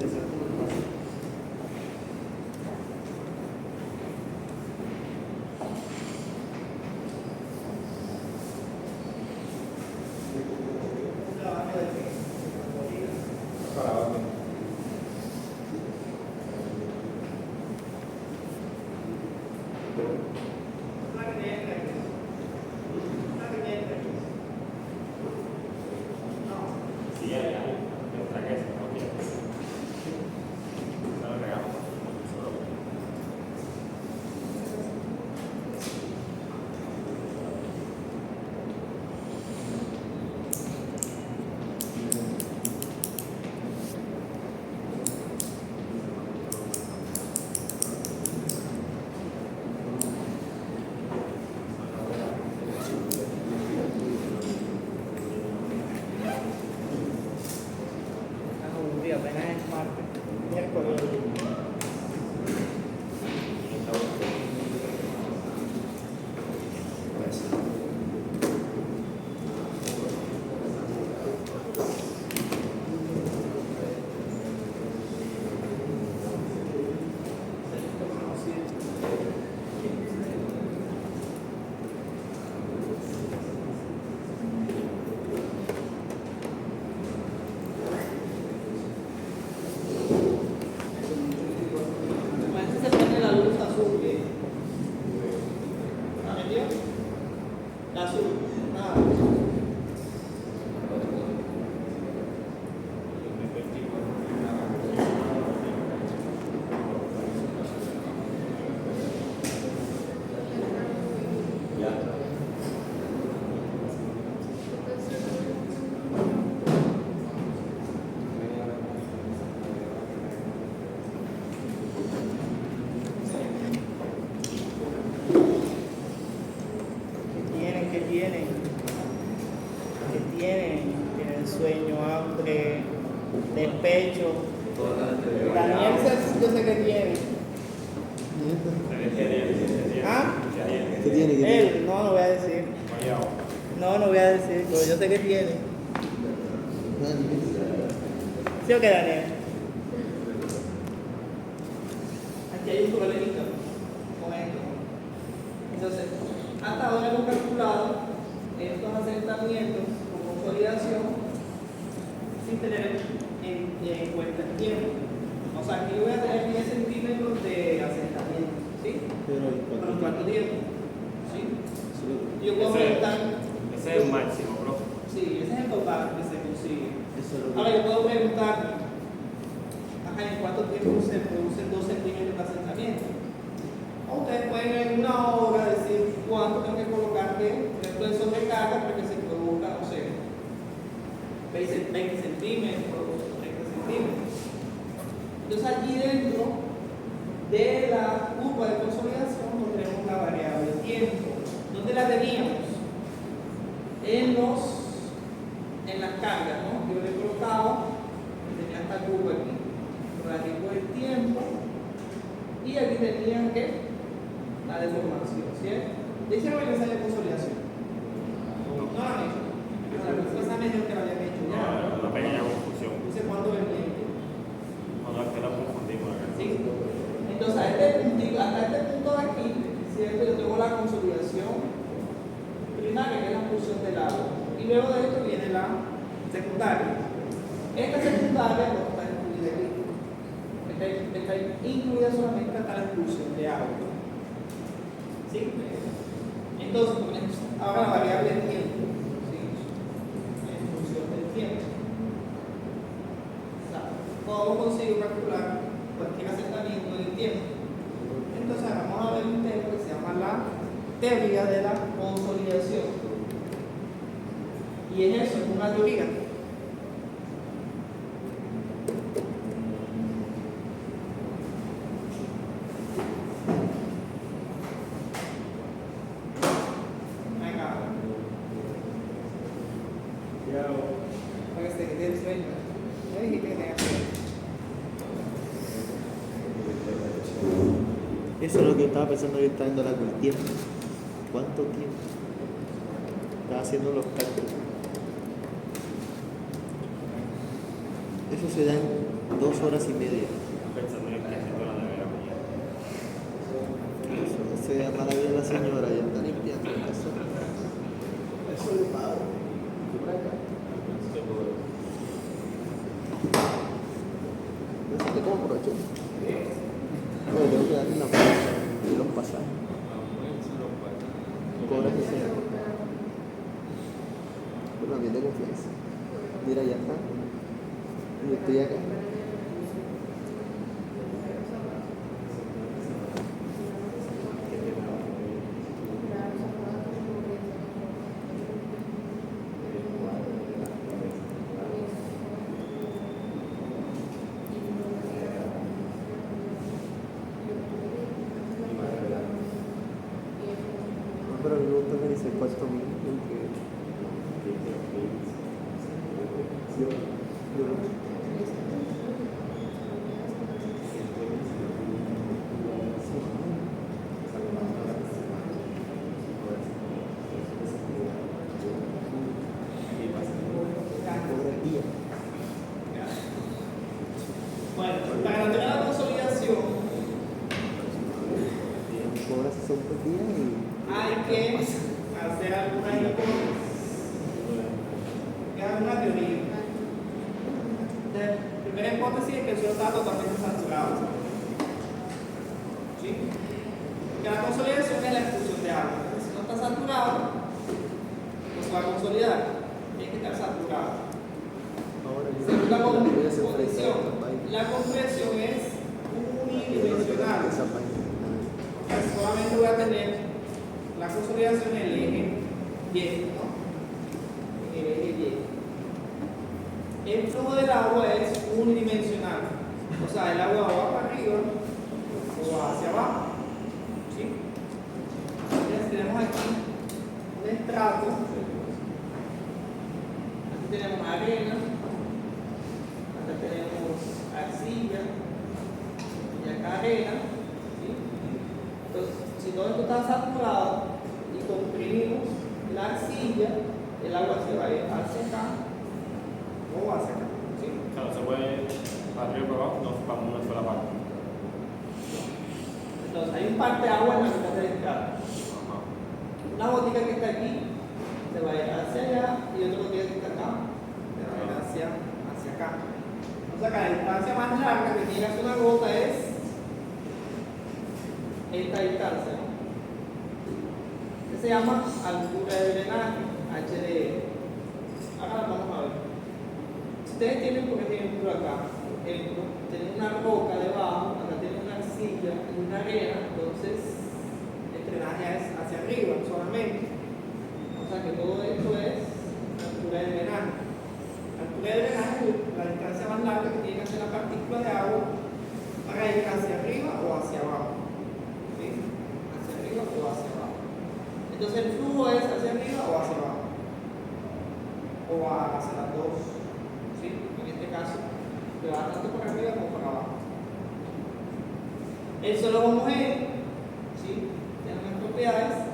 interesante lo que pasa. Para abajo. Sí, ya, mientras que eso no quieres. No lo regamos. Apenas es martes, miércoles. Se pone la luz azul, ¿bien? ¿La metió? La azul, nada. ¿Qué tienen? ¿Qué tienen? Tienen sueño, hambre, despecho. Daniel, yo sé que tiene. ¿Ah? ¿Qué tiene? ¿Qué tiene? Él, no voy a decir. No voy a decir, pero yo sé que tiene. ¿Sí o qué, Daniel? Aquí hay un problemita con esto. Entonces, hasta ahora hemos calculado estos asentamientos con consolidación sin tener en cuenta el tiempo. O sea, aquí voy a tener 10 centímetros de asentamiento, ¿sí? Pero, ¿Pero cuánto tiempo? ¿Sí? Yo puedo Ese- preguntar. Ese es el máximo, bro. Sí, ese es el total que se consigue. eso es lo Ahora que... yo puedo preguntar, ajá, ¿en cuánto tiempo se producen 2 centímetros de asentamiento? O ustedes pueden en una hora decir cuánto tengo que colocar de sobrecarga para que se produzca, no sé, 20 centímetros, 30 centímetros. Entonces allí dentro de la curva de consolidación pues, tenemos la variable tiempo. ¿Dónde la teníamos? En las cargas, ¿no? Yo le he colocado, tenía esta curva aquí, radico el tiempo, y aquí tenían que la deformación, ¿cierto? Le hicieron el ensayo de consolidación. No la han hecho. Esa me dijeron que la habían hecho ya. Una pequeña confusión. Dice cuándo venía. Cuando es que la confundimos. ¿Sí? Entonces, hasta este punto de aquí, ¿cierto? Yo tengo la consolidación primaria, que es la función del agua. Y luego de esto viene la secundaria. Esta secundaria no está incluida aquí. Está incluida solamente hasta la exclusión de agua. ¿Sí? Entonces, ahora la variable del tiempo. ¿Sí? En función del tiempo. O sea, ¿cómo consigo calcular cualquier asentamiento del tiempo? Entonces, vamos a ver un tema que se llama la teoría de la consolidación. Y es eso, es una teoría. Venga. Para que se quede el sueño. No dijiste que tenía sueño. Eso es lo que estaba pensando yo, estaba viendo el tiempo. ¿Cuánto tiempo? Estaba haciendo los cálculos. Eso se da en 2 horas y media. Pensando en que esto la nevera mañana. Eso no se llama la vida de la señora, ya está limpiando el caso. Eso le pago. ¿Te compro, che? No, tengo que darle la fecha y los pasajes. Cobras ese año. Pero también de confianza. Mira, ya está. Yo estoy acá. No, pero a mí me gusta organizar el cuarto mío, porque yo cobro el día. Bueno, para tener la consolidación Cobra 60 días y hay que hacer algunas hipótesis. Que es una teoría. La primera hipótesis es que el suelo está totalmente saturado. ¿Sí? Que la consolidación es la expulsión de agua. Si no está saturado, no se va a consolidar. Tiene que estar saturado. ahora yo Segunda voy a hacer condición, la compresión es unidimensional. esa página. O sea, solamente voy a tener la consolidación en el eje Y, ¿no? En el eje Y. El flujo del agua es unidimensional. O sea, el agua va para arriba o va hacia abajo. ¿Sí? Entonces tenemos aquí un estrato. Aquí tenemos arena. Acá tenemos arcilla. Y acá arena. ¿Sí? Entonces, si todo esto está saturado y comprimimos la arcilla, el agua se va a ir hacia acá o hacia acá. ¿Sí? Claro, se puede para arriba y para abajo, no para una sola parte. Entonces, hay un parte de agua en la mitad del estrato. Ajá. Una botica que está aquí se va a ir hacia allá y otra botica que está acá se va a ir hacia acá. O sea que la distancia más larga que tiene una gota es esta distancia, ¿no? Que se llama altura de drenaje, HDR. Ahora la vamos a ver. Si ustedes tienen, porque tienen por acá, por ejemplo, tienen una roca debajo, acá tienen una arcilla y una arena, entonces el drenaje es hacia arriba solamente. O sea que todo esto es altura de drenaje. La altura de drenaje es la distancia más larga que tiene que hacer la partícula de agua para ir hacia arriba o hacia abajo. ¿Sí? Hacia arriba o hacia abajo. Entonces el flujo es hacia arriba o hacia abajo. O hacia las dos. ¿Sí? En este caso, que va tanto para arriba como para abajo. El suelo homogéneo, ¿sí? Tiene unas propiedades.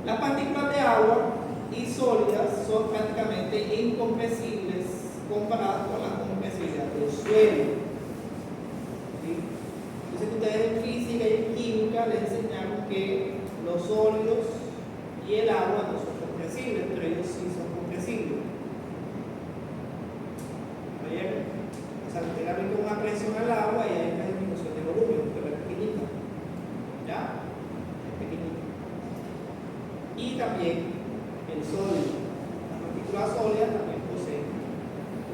Las partículas de agua y sólidas son prácticamente incompresibles comparadas con la compresibilidad del suelo. ¿Sí? Entonces ustedes en física y en química les enseñaron que los sólidos y el agua no son compresibles, pero ellos sí son compresibles. ¿Oyeron? O sea, usted le aplica una presión al agua y hay una disminución de volumen, pero es pequeñita. ¿Ya? Es pequeñita. Y también el sólido, las partículas sólidas también poseen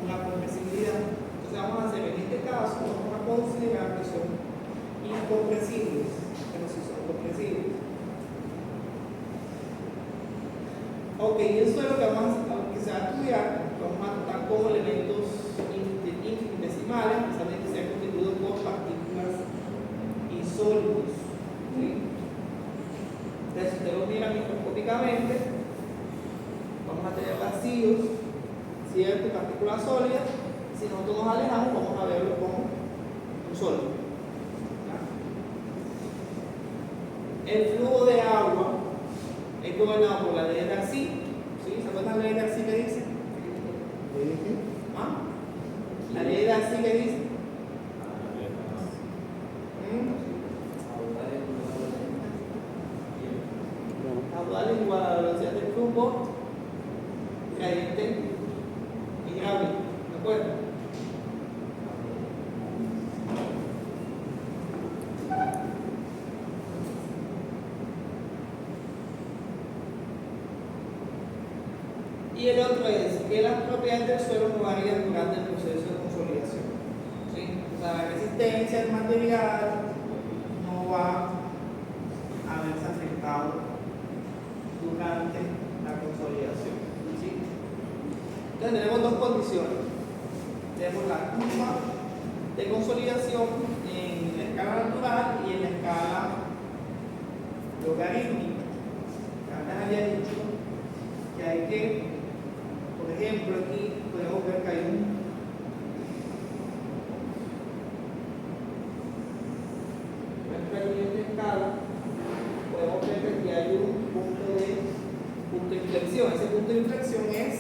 una compresibilidad. Entonces vamos a hacer, en este caso, vamos a considerar que son incompresibles, pero si son compresibles. Ok, y el suelo que vamos a empezar a estudiar, vamos a tratar con elementos infinitesimales, especialmente que sean constituidos por partículas y sólidos. ¿Sí? Entonces, si usted lo mira microscópicamente, vamos a tener vacíos, ¿cierto? Partículas sólidas. Si nosotros nos alejamos, vamos a verlo como un sólido. ¿Ya? El flujo de agua es gobernado por la ley de Darcy. ¿Sí? ¿Se acuerdan la ley de Darcy que dice? ¿Ah? La ley de Darcy que dice igual a la velocidad del flujo gradiente hidráulico. ¿De acuerdo? Y el otro es que las propiedades del suelo no varían durante el proceso de consolidación. ¿Sí? O sea, la resistencia del material no va a verse afectado durante la consolidación. ¿Sí? Entonces tenemos dos condiciones. Tenemos la curva de consolidación en la escala natural y en la escala logarítmica. Antes había dicho que hay que, por ejemplo, aquí podemos ver que hay en esta escala, podemos ver que aquí hay un punto de inflexión. Ese punto de inflexión es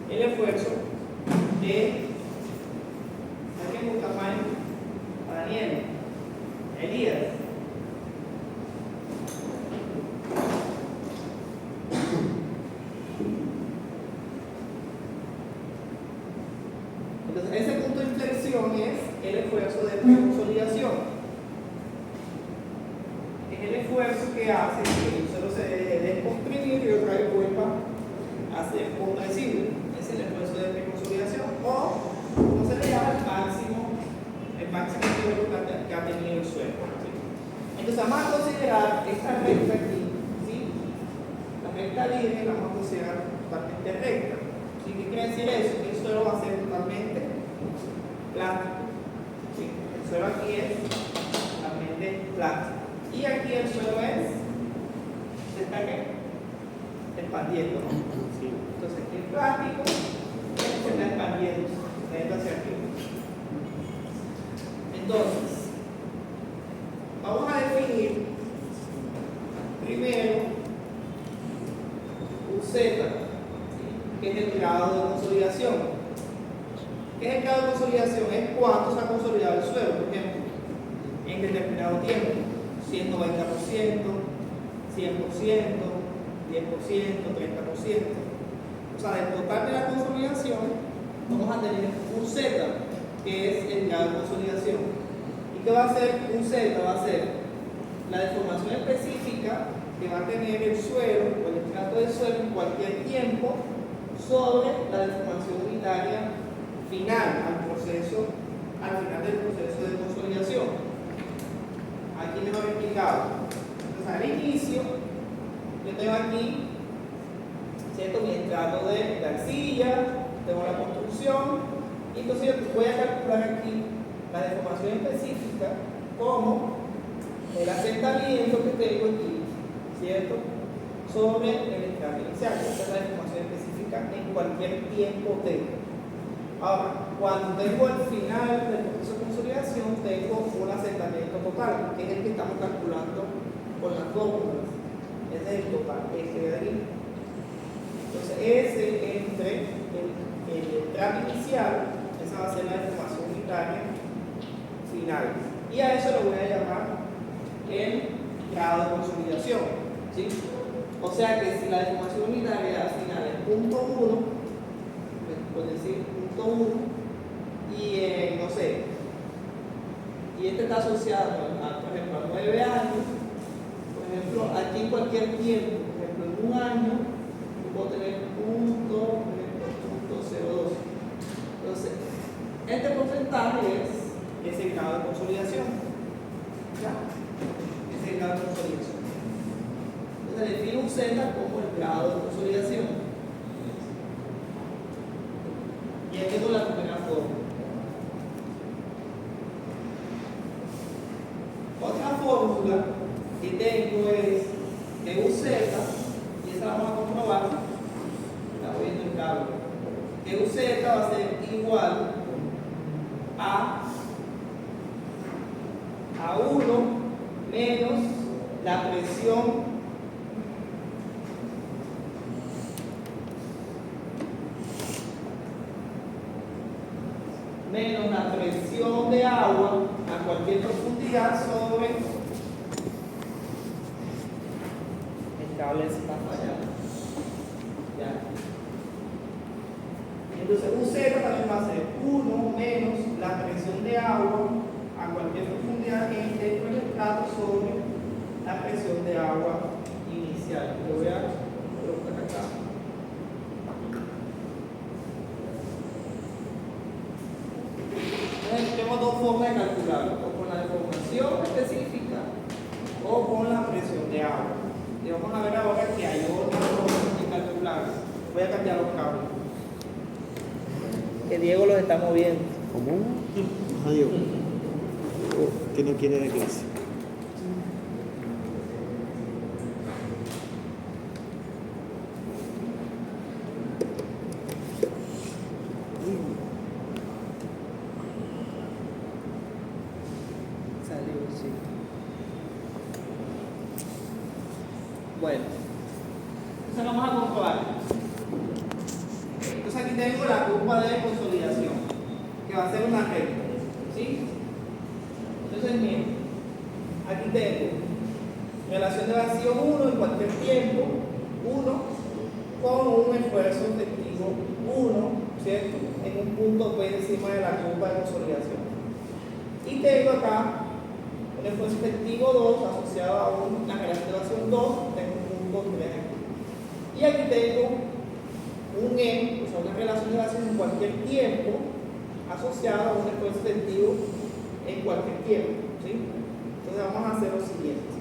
el esfuerzo de alguien con tamaño para Daniel, Elías. Entonces, ese punto de inflexión es el esfuerzo de preconsolidación. Es el esfuerzo que hace que el suelo se deje de comprimir y otra vez vuelva a ser compresible. Es el esfuerzo de preconsolidación, o como se le llama, el máximo nivel que ha tenido el suelo. ¿Sí? Entonces vamos a considerar esta recta aquí, ¿sí? La recta libre la vamos a considerar totalmente recta. ¿Sí? ¿Qué quiere decir eso? Que el suelo va a ser totalmente plástico. ¿Sí? El suelo aquí es totalmente plástico. Y aquí el suelo se está expandiendo, ¿no? Sí. Entonces aquí el plástico se está expandiendo, se está yendo hacia arriba. Entonces, vamos a definir primero un Z, ¿sí? Que es el grado de consolidación. ¿Qué es el grado de consolidación? Es cuánto se ha consolidado el suelo, por ejemplo, en determinado tiempo. 120%, 100%, 10%, 30%. O sea, del total de la consolidación vamos a tener un Z, que es el grado de consolidación. ¿Y qué va a ser un Z? Va a ser la deformación específica que va a tener el suelo o el estrato del suelo en cualquier tiempo sobre la deformación unitaria final, al final del proceso de consolidación. Aquí les he explicado. Entonces, al inicio, yo tengo aquí, ¿cierto?, mi estrato de arcilla, tengo la construcción, y entonces yo voy a calcular aquí la deformación específica como el asentamiento que tengo aquí, ¿cierto?, sobre el estrato inicial. Esta es la deformación específica en cualquier tiempo t. Ahora, cuando tengo el final del proceso de consolidación, tengo un asentamiento total, que es el que estamos calculando con las fórmulas. Ese es el total, este de ahí. Entonces, ese entre el estrato inicial, esa va a ser la deformación unitaria final. Y a eso lo voy a llamar el grado de consolidación. ¿Sí? O sea que si la deformación unitaria final es 0.1, puedo decir 0.1, y no sé, y este está asociado a, por ejemplo, a 9 años. Por ejemplo, aquí en cualquier tiempo, por ejemplo, en un año, yo puedo tener punto 0.02. Entonces, este porcentaje es el grado de consolidación. ¿Ya? Es el grado de consolidación. Entonces, defino un Z como el grado de consolidación. Y aquí tengo la primera fórmula. Otra fórmula que tengo es que UZ, y esa la vamos a comprobar, la voy viendo el cable, que UZ va a ser igual a 1 menos la presión de agua a cualquier profundidad sobre cable está fallando. Ya. Entonces, UZ también va a ser 1 menos la presión de agua a cualquier profundidad que esté dentro del estrato sobre la presión de agua inicial. Lo voy a colocar acá. Entonces, tenemos dos formas de calcularlo: o con la deformación específica o con la presión de agua. Y vamos a ver ahora que hay otra forma de calcularlo. Voy a cambiar los cables. Que Diego los está moviendo. ¿Cómo? Adiós. Que no quiere de clase. Salió, sí. Bueno, entonces vamos a comprobar. Entonces aquí tengo la curva de consolidación, que va a ser una recta, ¿sí? Entonces miren, aquí tengo relación de vacío 1 en cualquier tiempo, 1, con un esfuerzo efectivo 1, ¿cierto? En un punto P encima de la curva de consolidación. Y tengo acá un esfuerzo efectivo 2 asociado a la relación de vacío 2, tengo un punto 3 aquí. Y aquí tengo un E, o sea, una relación de vacío en cualquier tiempo asociado a un esfuerzo efectivo en cualquier tiempo, ¿sí? Entonces vamos a hacer lo siguiente.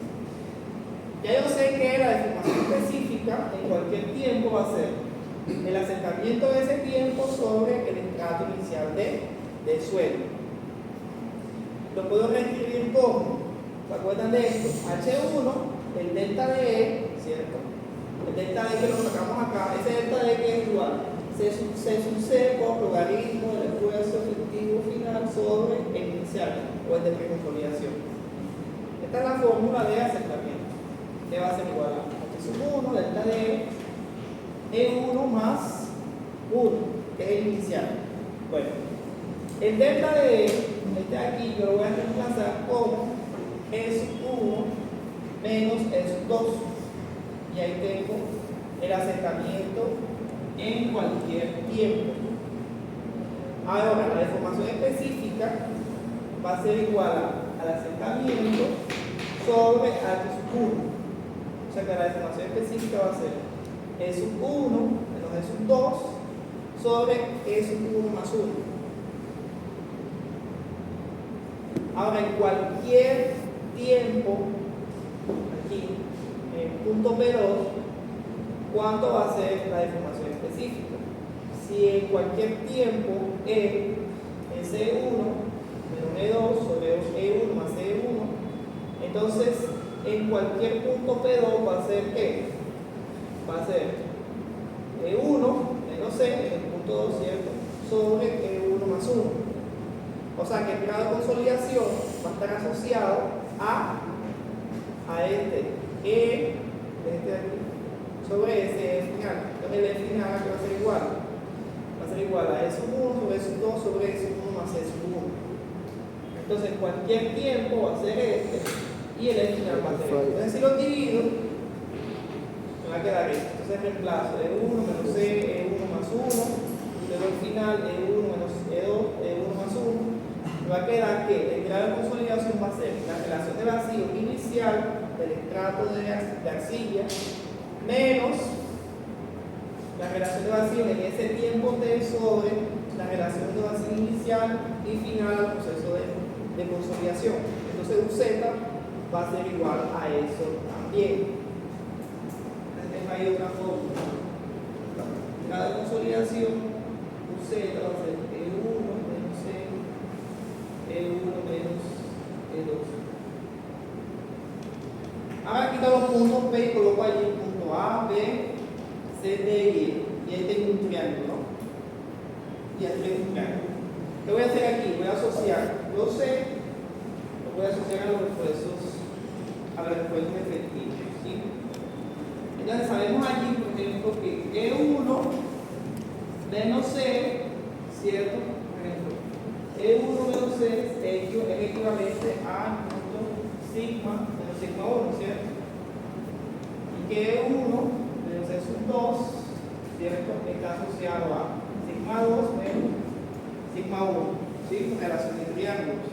Ya yo sé que la deformación específica en cualquier tiempo va a ser el acercamiento de ese tiempo sobre el estrato inicial del suelo. Lo puedo reescribir como, ¿se acuerdan de esto? H1, el delta de E, ¿cierto? El delta de que lo sacamos acá, ese delta de que es igual C sub C por logaritmo del esfuerzo efectivo final sobre el inicial o el de preconsolidación. Esta es la fórmula de acercamiento, que va a ser igual a H sub 1, delta de E1 más 1, que es el inicial. Bueno, el delta de este de aquí yo lo voy a reemplazar como E sub 1 menos E sub 2. Y ahí tengo el acercamiento en cualquier tiempo. Ahora, la deformación específica va a ser igual al acercamiento sobre H sub 1. O sea que la deformación específica va a ser E sub 1 menos E sub 2 sobre E sub 1 más 1. Ahora, en cualquier tiempo, aquí, en punto P2, ¿cuánto va a ser la deformación específica? Si en cualquier tiempo E es E1 menos E2 sobre E1 más E1, entonces en cualquier punto P2 va a ser ¿qué? Va a ser E1 menos E en el punto 2, ¿cierto? Sobre E1 más 1. O sea que el grado de consolidación va a estar asociado a este E de este de aquí sobre ese E final. Entonces el E final aquí va a ser igual a E sub 1 sobre E sub 2 sobre E sub 1 más E sub 1. Entonces cualquier tiempo va a ser este y el E final va a ser este. Entonces si lo divido me va a quedar esto. Entonces reemplazo E1 menos E1 más 1 y luego al final E1 menos E2 E1 más 1. Me va a quedar que el grado de consolidación va a ser la relación de vacío inicial del estrato de arcilla menos la relación de vacío en ese tiempo T sobre la relación de vacío inicial y final al proceso de consolidación. Entonces UZ va a ser igual a eso también. Entonces hay otra fórmula. Grado de consolidación UZ va a ser E1 menos E1 menos E2. Ahora quito los puntos P y coloco allí el punto A, B, C, D y E. Y ahí tengo un triángulo, ¿no? Y aquí tengo un triángulo. ¿Qué voy a hacer aquí? Voy a asociar los C, lo voy a asociar a los esfuerzos efectivos, ¿sí? Entonces sabemos allí, por ejemplo, que E1 menos C, ¿cierto? Por ejemplo, E1 menos C es equivalente a sigma menos sigma 1, ¿cierto? ¿Y que 1 menos E sub 2, ¿cierto? Está asociado a sigma 2 menos sigma 1, ¿sí? Relación de triángulos.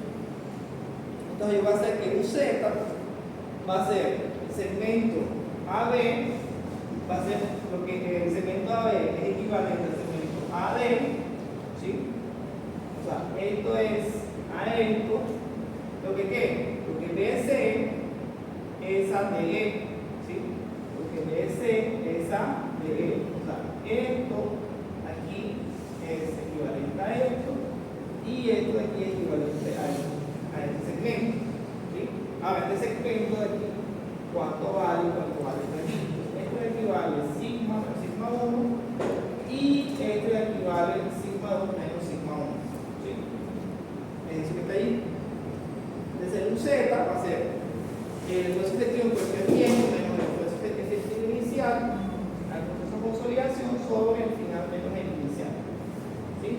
Entonces yo voy a hacer que UZ va a ser el segmento AB, va a ser lo que el segmento AB es equivalente al segmento AD, ¿sí? O sea, esto es a esto, lo que ¿qué? Lo que BC es a DE, ¿sí? Lo que BC es a DE. O sea, esto aquí es equivalente a esto y esto de aquí es equivalente a este segmento, ¿sí? Ahora, este segmento de aquí, ¿cuánto vale aquí? Esto equivale a sigma menos sigma 1 y esto equivale a sigma 2 menos sigma 1, ¿sí? Es eso que está ahí. Entonces el UZ va a ser el esfuerzo efectivo en cualquier tiempo menos el esfuerzo efectivo inicial al proceso de consolidación sobre el final menos el inicial, ¿sí?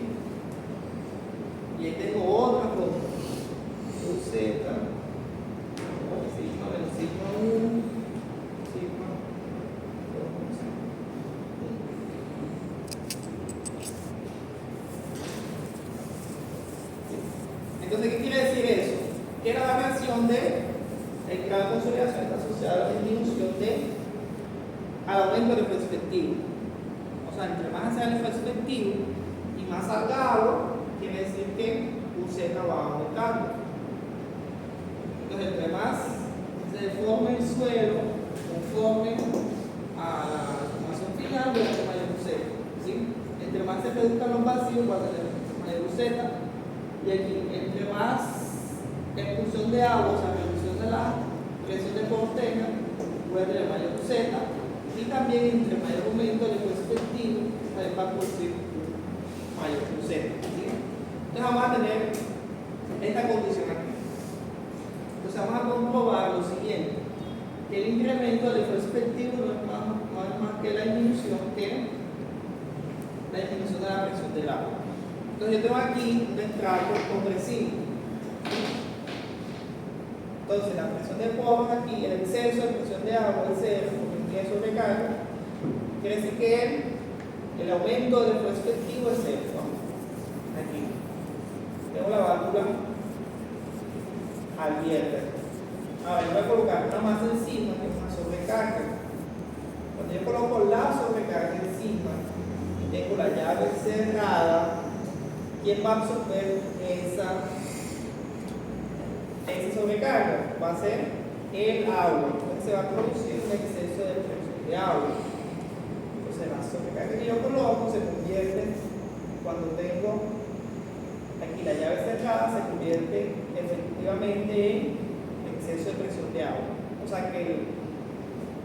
Y ahí tengo otra cosa. UZ sigma menos sigma 1 sigma 2. Entonces, ¿qué quiere decir eso? Que la variación de el grado de consolidación está asociada a la disminución al aumento del esfuerzo efectivo. O sea, entre más sea el esfuerzo efectivo y más salga agua, quiere decir que UZ va aumentando. Entonces, entre más se deforme el suelo conforme a la formación final, va a tener mayor UZ, ¿sí? Entre más se reduzcan los vacíos, va a tener mayor UZ. Y aquí, entre más expulsión de agua, o sea, reducción de la presión de portena, voy a tener mayor UZ. Y también, entre mayor aumento del esfuerzo efectivo, también va a producir mayor UZ, ¿sí? Entonces, vamos a tener esta condición aquí. Entonces, vamos a comprobar lo siguiente: que el incremento del esfuerzo efectivo no es más que la disminución de la presión del agua. Entonces yo tengo aquí un estrato compresivo. Entonces la presión de poros aquí, el exceso de presión de agua es cero, porque tiene sobrecarga. Quiere decir que el aumento del esfuerzo efectivo es cero, ¿no? Aquí tengo la válvula abierta. Ahora yo voy a colocar una masa encima, que es una sobrecarga. Cuando yo coloco la sobrecarga encima y tengo la llave cerrada, ¿quién va a absorber esa sobrecarga? Va a ser el agua. Entonces se va a producir un exceso de presión de agua. Entonces la sobrecarga que yo coloco se convierte, cuando tengo aquí la llave cerrada, se convierte efectivamente en exceso de presión de agua. O sea que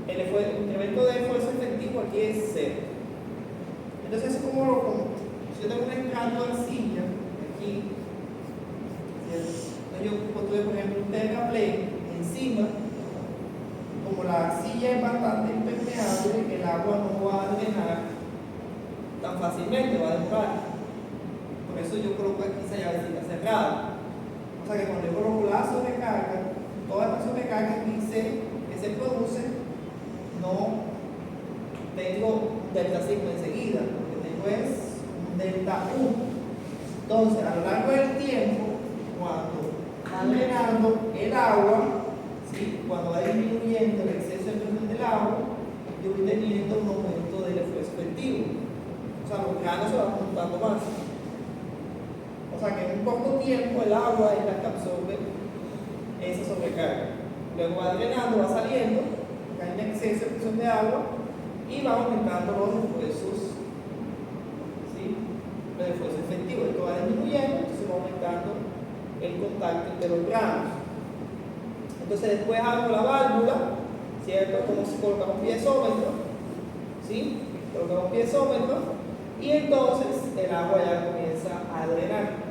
el incremento de esfuerzo efectivo aquí es cero. Entonces eso como lo pongo. Si yo tengo un estrato de arcilla aquí, entonces yo construyo, por ejemplo, un terraplén encima. Como la arcilla es bastante impermeable, el agua no va a drenar tan fácilmente, va a demorar. Por eso yo coloco aquí esa llavecita cerrada. O sea que cuando yo coloco la sobrecarga, toda esta sobrecarga que se produce, no tengo un delta sigma enseguida, lo que tengo es un delta 1. Entonces, a lo largo del tiempo, cuando va drenando el agua, ¿sí? Cuando va disminuyendo el exceso de presión del agua, yo voy teniendo un aumento del esfuerzo efectivo. O sea, los granos se van juntando más. O sea que en un corto tiempo el agua es la que absorbe esa sobrecarga. Luego va drenando, va saliendo, hay un exceso de presión de agua y va aumentando los esfuerzos, ¿sí? Los esfuerzos efectivos. Esto va disminuyendo, entonces va aumentando el contacto entre los granos. Entonces después abro la válvula, ¿cierto? Como si colocamos un piezómetro, ¿sí? Colocamos un piezómetro y entonces el agua ya comienza a drenar.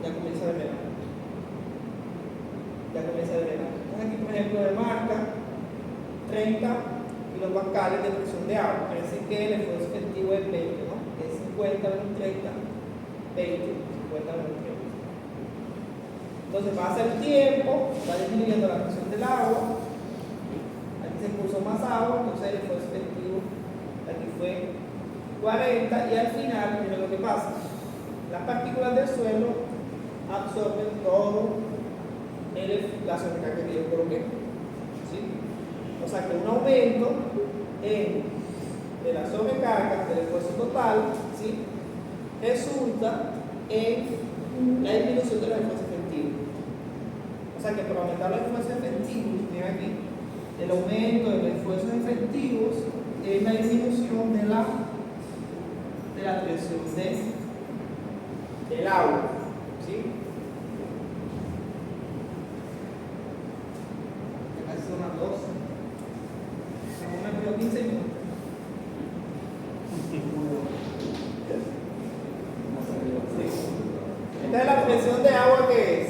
Ya comienza a drenar. Entonces aquí, por ejemplo, me marca 30 kilopascales de presión de agua. Quiere decir que el esfuerzo efectivo es 20, ¿no? Es 50 menos 30, 20, 50 menos 30. Entonces pasa el tiempo, va disminuyendo la presión del agua. Aquí aquí se puso más agua, entonces el esfuerzo efectivo aquí fue 40 y al final, miren lo que pasa. Las partículas del suelo absorben todo la sobrecarga que yo coloqué. ¿Sí? O sea que un aumento de la sobrecarga del esfuerzo total, ¿sí?, resulta en la disminución de los esfuerzos efectivos. O sea que por aumentar los esfuerzos efectivos, miren aquí, el aumento de los esfuerzos efectivos es la disminución de la presión del agua. ¿Sí? Casi son las 12. Me quedó 15 minutos. Esta es la presión de agua, que es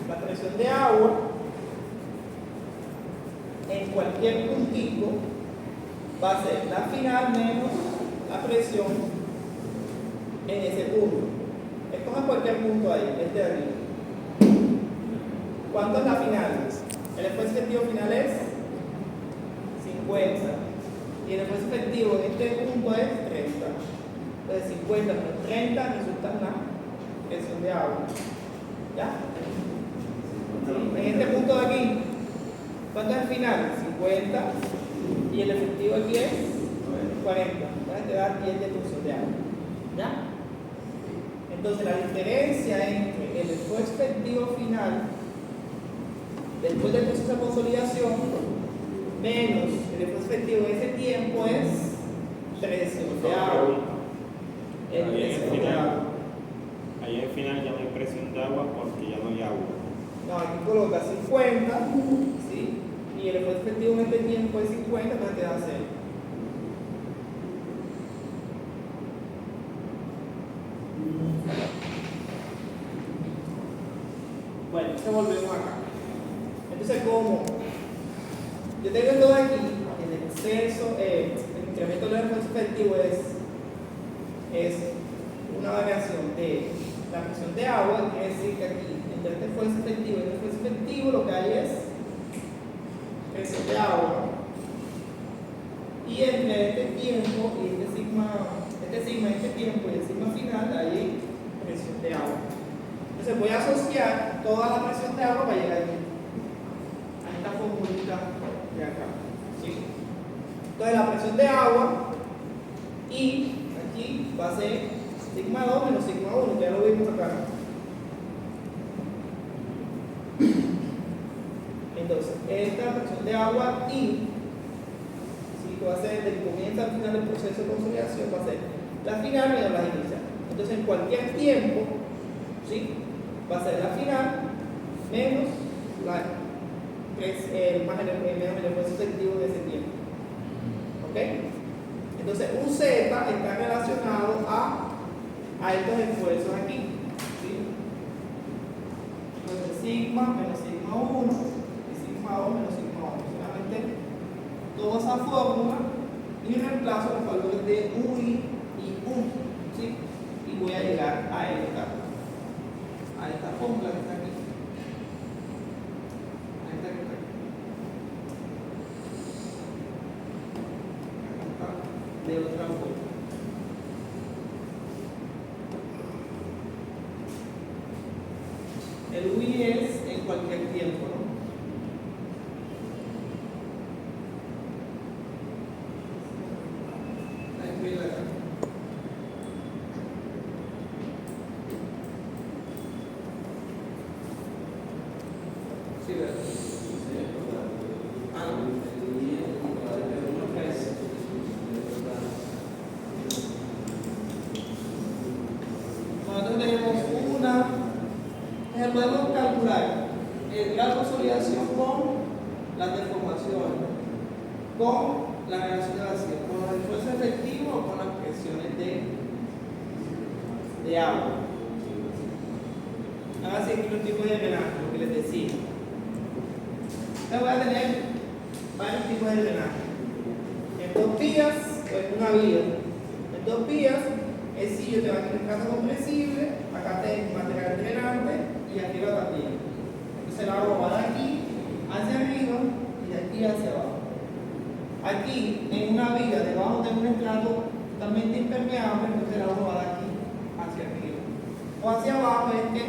la presión de agua en cualquier puntico va a ser la final menos la presión en ese punto. Escoge cualquier punto ahí, este de arriba. ¿Cuánto es la final? El esfuerzo efectivo final es 50 y el esfuerzo efectivo en este punto es 30. Entonces 50 menos 30 resulta una presión de agua. ¿Ya? En este punto de aquí, ¿cuánto es el final? 50 y el efectivo aquí es 40. Entonces te da 10 de presión de agua. ¿Ya? Entonces la diferencia entre el esfuerzo efectivo final después del proceso de consolidación menos el esfuerzo efectivo en ese tiempo es presión de agua. Ahí al final ya no hay presión de agua porque ya no hay agua. No, aquí coloca 50, ¿sí? Y el esfuerzo efectivo en este tiempo es 50, entonces te da 0. Bueno, entonces volvemos acá. Entonces, como yo tengo todo aquí, el exceso, el incremento del esfuerzo efectivo es una variación de la presión de agua, quiere decir que aquí, entre este esfuerzo efectivo y el esfuerzo efectivo, lo que hay es presión de agua. Y entre este tiempo y este sigma en este tiempo y el sigma final, hay presión de agua. Entonces voy a asociar toda la presión de agua para llegar aquí, a esta formulita de acá. ¿Sí? Entonces la presión de agua y aquí va a ser sigma 2 menos sigma 1, ya lo vimos acá. Entonces, esta presión de agua y ¿sí?, que va a ser desde que comienza al final del proceso de consolidación, va a ser la final menos la inicial. Entonces, en cualquier tiempo, ¿sí?, va a ser la final menos el esfuerzo efectivo de ese tiempo. ¿Ok? Entonces, un Z está relacionado a estos esfuerzos aquí. ¿Sí? Entonces, sigma menos sigma 1 y sigma 2 menos sigma 1. Solamente toda esa fórmula y reemplazo los valores de UI y U. ¿Sí? Y voy a llegar a esta fórmula que está aquí. A esta que está aquí. Acá está de otra forma. El UI es en cualquier tiempo, ¿no? Sí, ¿verdad? Ah, no. Nosotros tenemos podemos calcular el grado de consolidación con las deformaciones, con la relación de vacío, con los esfuerzos efectivos o con las presiones de agua. Ahora sí, aquí los tipos de drenaje, lo que les decía. Entonces voy a tener varios tipos de drenaje. En 2 vías o en una vía. En 2 vías, el sillo te va a tener un caso compresible, acá tengo material drenante y arriba también. Entonces el agua va de aquí hacia arriba y de aquí hacia abajo. aquí en una viga debajo de un estrato totalmente impermeable, entonces el agua va de aquí hacia arriba. O hacia abajo es que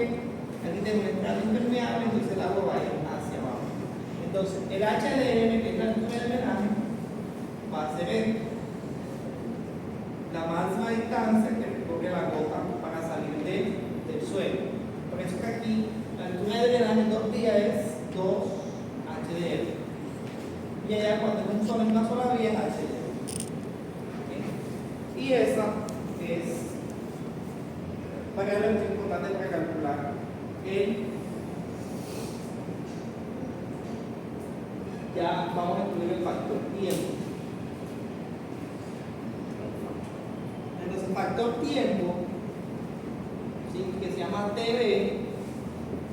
aquí tengo un estrato impermeable, entonces el agua va a ir hacia abajo. Entonces el HDR, que es la altura del drenaje, va a ser la máxima distancia que recorre la gota para salir del suelo. Por eso que aquí la altura de drenaje en 2 días es 2 HDR. Y allá cuando es una sola vía es HDR. ¿Okay? Y esa es variable muy importante para calcular ya vamos a incluir el factor tiempo. Entonces el factor tiempo, ¿sí?, que se llama TV,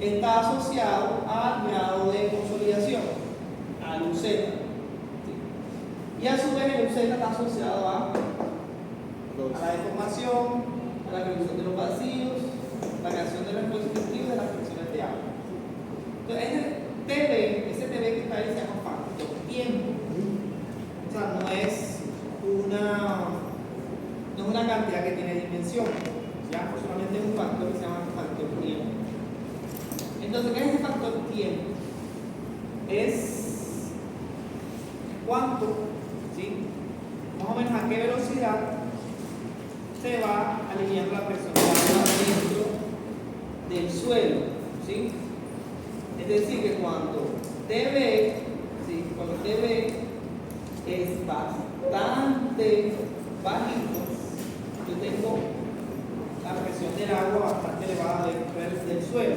está asociado al grado de consolidación, al UZ. ¿Sí? Y a su vez el UZ está asociado a la deformación, a la reducción de los vacíos, la creación de los dispositivos de las fricciones de agua. Entonces, ese TV que está ahí se llama factor tiempo. O sea, no es una cantidad que tiene dimensión, ya solamente es un factor que se llama factor tiempo. Entonces, ¿qué es ese factor tiempo? Es cuánto, ¿sí?, más o menos a qué velocidad se va alineando la presión de agua dentro del suelo, ¿sí? Es decir, que cuando TV, ¿sí?, cuando TV es bastante bajito, yo tengo la presión del agua bastante elevada del suelo.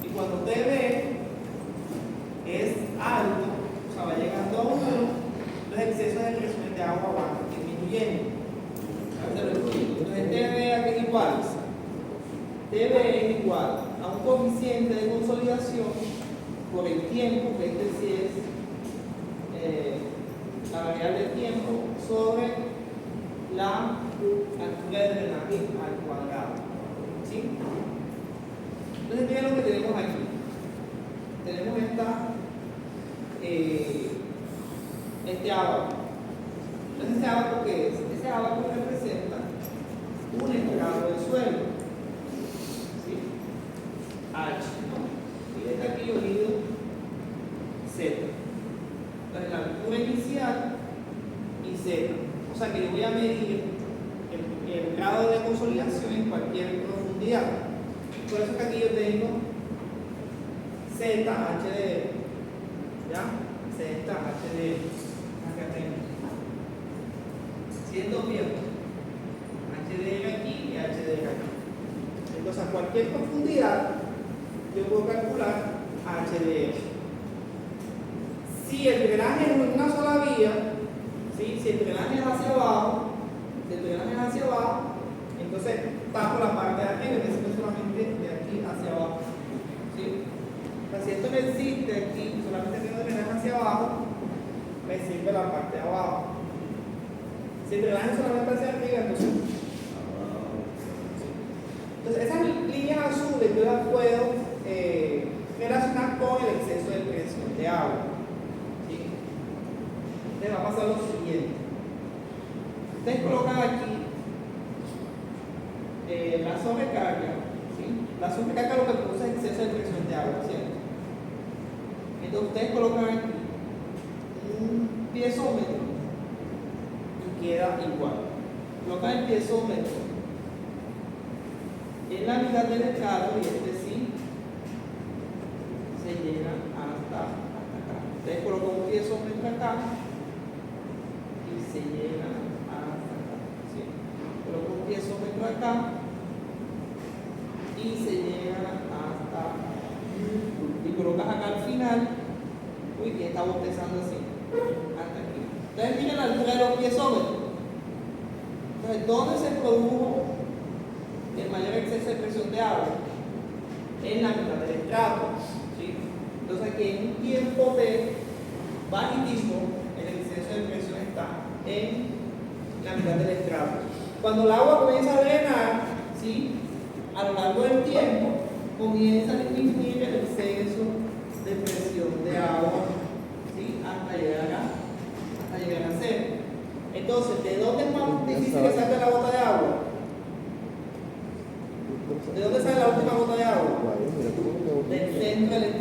Y cuando TV es alto, o sea, va llegando a 1, los excesos de presión de agua van disminuyendo. Entonces TV aquí es igual. TV es igual a un coeficiente de consolidación por el tiempo, que este sí es la variable de tiempo, sobre la altura del drenaje al cuadrado. ¿Sí? Entonces miren lo que tenemos aquí. Tenemos este abaco. Entonces ese abaco, ¿qué es? Ese abaco representa un estrado del suelo. ¿Sí? H, ¿no? Y desde aquí yo mido Z. Entonces la altura inicial y Z. O sea que yo voy a medir el grado de consolidación en cualquier profundidad. Por eso que aquí yo tengo ZHDR. ¿Ya? ZHDR. Acá tengo. Siendo bien, HDR aquí y HDR aquí. Entonces a cualquier profundidad yo puedo calcular HDR. Si el drenaje es una sola vía, ¿sí?, si el drenaje es hacia abajo, entonces tapo la parte de arriba y me sirve solamente de aquí hacia abajo. ¿Sí? O sea, si esto no existe aquí, solamente tengo drenaje hacia abajo, me sirve la parte de abajo. Si el drenaje solamente hacia arriba, entonces esas líneas azules yo las puedo relacionar con el exceso de presión de agua. ¿Sí? Les va a pasar lo siguiente. Ustedes colocan aquí la sobrecarga. ¿Sí? La sobrecarga lo que produce es exceso de presión de agua, ¿cierto? Entonces ustedes colocan aquí un piezómetro y queda igual. Colocan el piezómetro en la mitad del estrato y este sí se llega hasta acá. Ustedes colocan un piezómetro acá y se llega hasta acá. ¿Sí? Colocan un piezómetro acá y se llega hasta acá. Y colocas acá al final, uy, que está bostezando así, hasta aquí. Entonces miren la altura de los piezómetros. Entonces, ¿dónde se produjo el mayor exceso de presión de agua? En la mitad del estrato. ¿Sí? Entonces aquí en un tiempo de bajitismo, el exceso de presión está en la mitad del estrato. Cuando el agua comienza a drenar, ¿sí?, a lo largo del tiempo comienza a disminuir el exceso de presión de agua, ¿sí?, hasta llegar a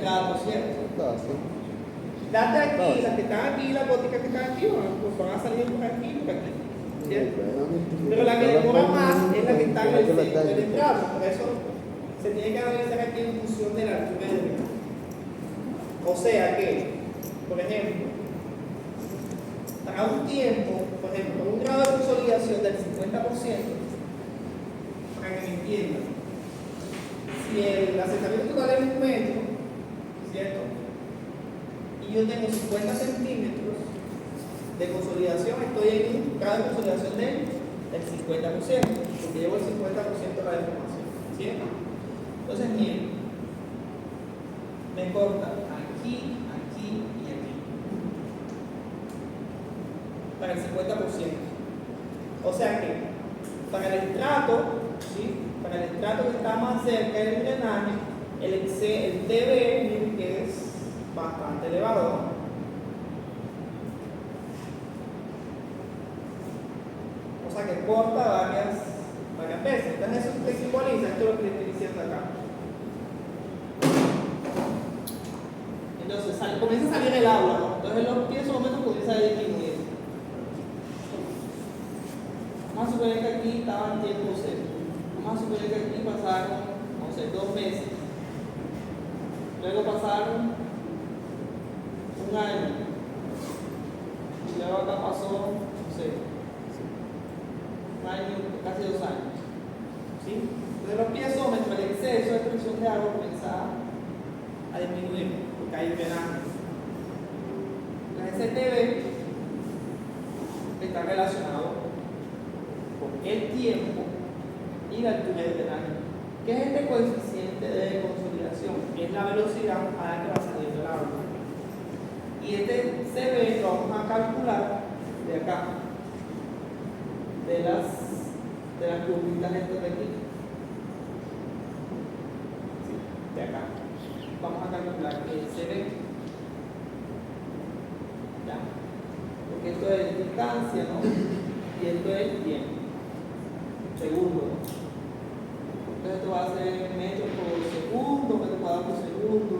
estrato, ¿cierto? Ah, sí. Las de aquí, las que están aquí, las góticas que están aquí, bueno, pues van a salir por aquí y por aquí. ¿Cierto? Pero la que demora más es la que está en el centro del estrato. Por eso se tiene que analizar aquí en función de la altura del estrato. O sea que, por ejemplo, para un tiempo, por ejemplo, un grado de consolidación del 50%, para que me entiendan, si el asentamiento total es 1 metro, ¿cierto? Y yo tengo 50 centímetros de consolidación, estoy en un grado de consolidación del 50%, porque llevo el 50% de la deformación, ¿cierto? Entonces, miren, me corta aquí, aquí y aquí, para el 50%. O sea que, para el estrato, ¿sí? Para el estrato que está más cerca del drenaje, el TB, miren que es bastante elevado, ¿no? O sea que corta varias veces. Entonces eso te simboliza, esto es lo que le estoy diciendo acá. Entonces comienza a salir el agua, ¿no? Entonces los pies en un momento comienzan a disminuir. Vamos a suponer que aquí estaban tiempo cero. Vamos a suponer que aquí pasaron, no sé, 2 meses. Luego pasaron 1 año. Y luego acá pasó, no sé, 1 año, casi 2 años. ¿Sí? Entonces los piezómetros, el exceso de presión de agua comienza a disminuir, porque hay drenaje. La STB está relacionado con el tiempo y la altura del drenaje. ¿Qué es este coeficiente de consolidación? Es la velocidad a la que va saliendo el agua. Y este CB lo vamos a calcular de acá, de las curvitas estas de aquí. Sí, de acá. Vamos a calcular el CB. Ya. Porque esto es distancia, ¿no? Y esto es tiempo. Segundo. Entonces esto va a ser metros por segundo, metros cuadrados por segundo,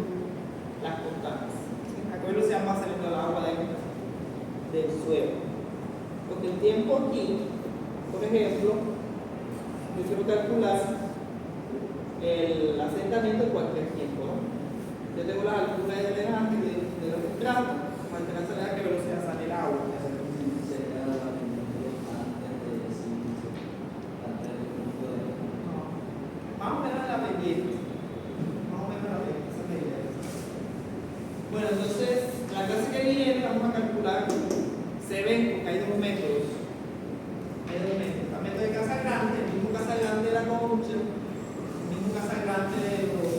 las constantes. ¿A qué velocidad va saliendo el agua del suelo? Porque el tiempo aquí, por ejemplo, yo quiero calcular el asentamiento de cualquier tiempo, ¿no? Yo tengo la altura de drenaje de los estratos, para saber a qué velocidad sale el agua. Más o menos la pendiente. Más o menos la pendiente, esa es la idea. Bueno, entonces, la clase que viene vamos a calcular CB, porque hay 2 métodos. Hay 2 métodos. El método de Casagrande, el mismo Casagrande de la Concha, el mismo Casagrande de los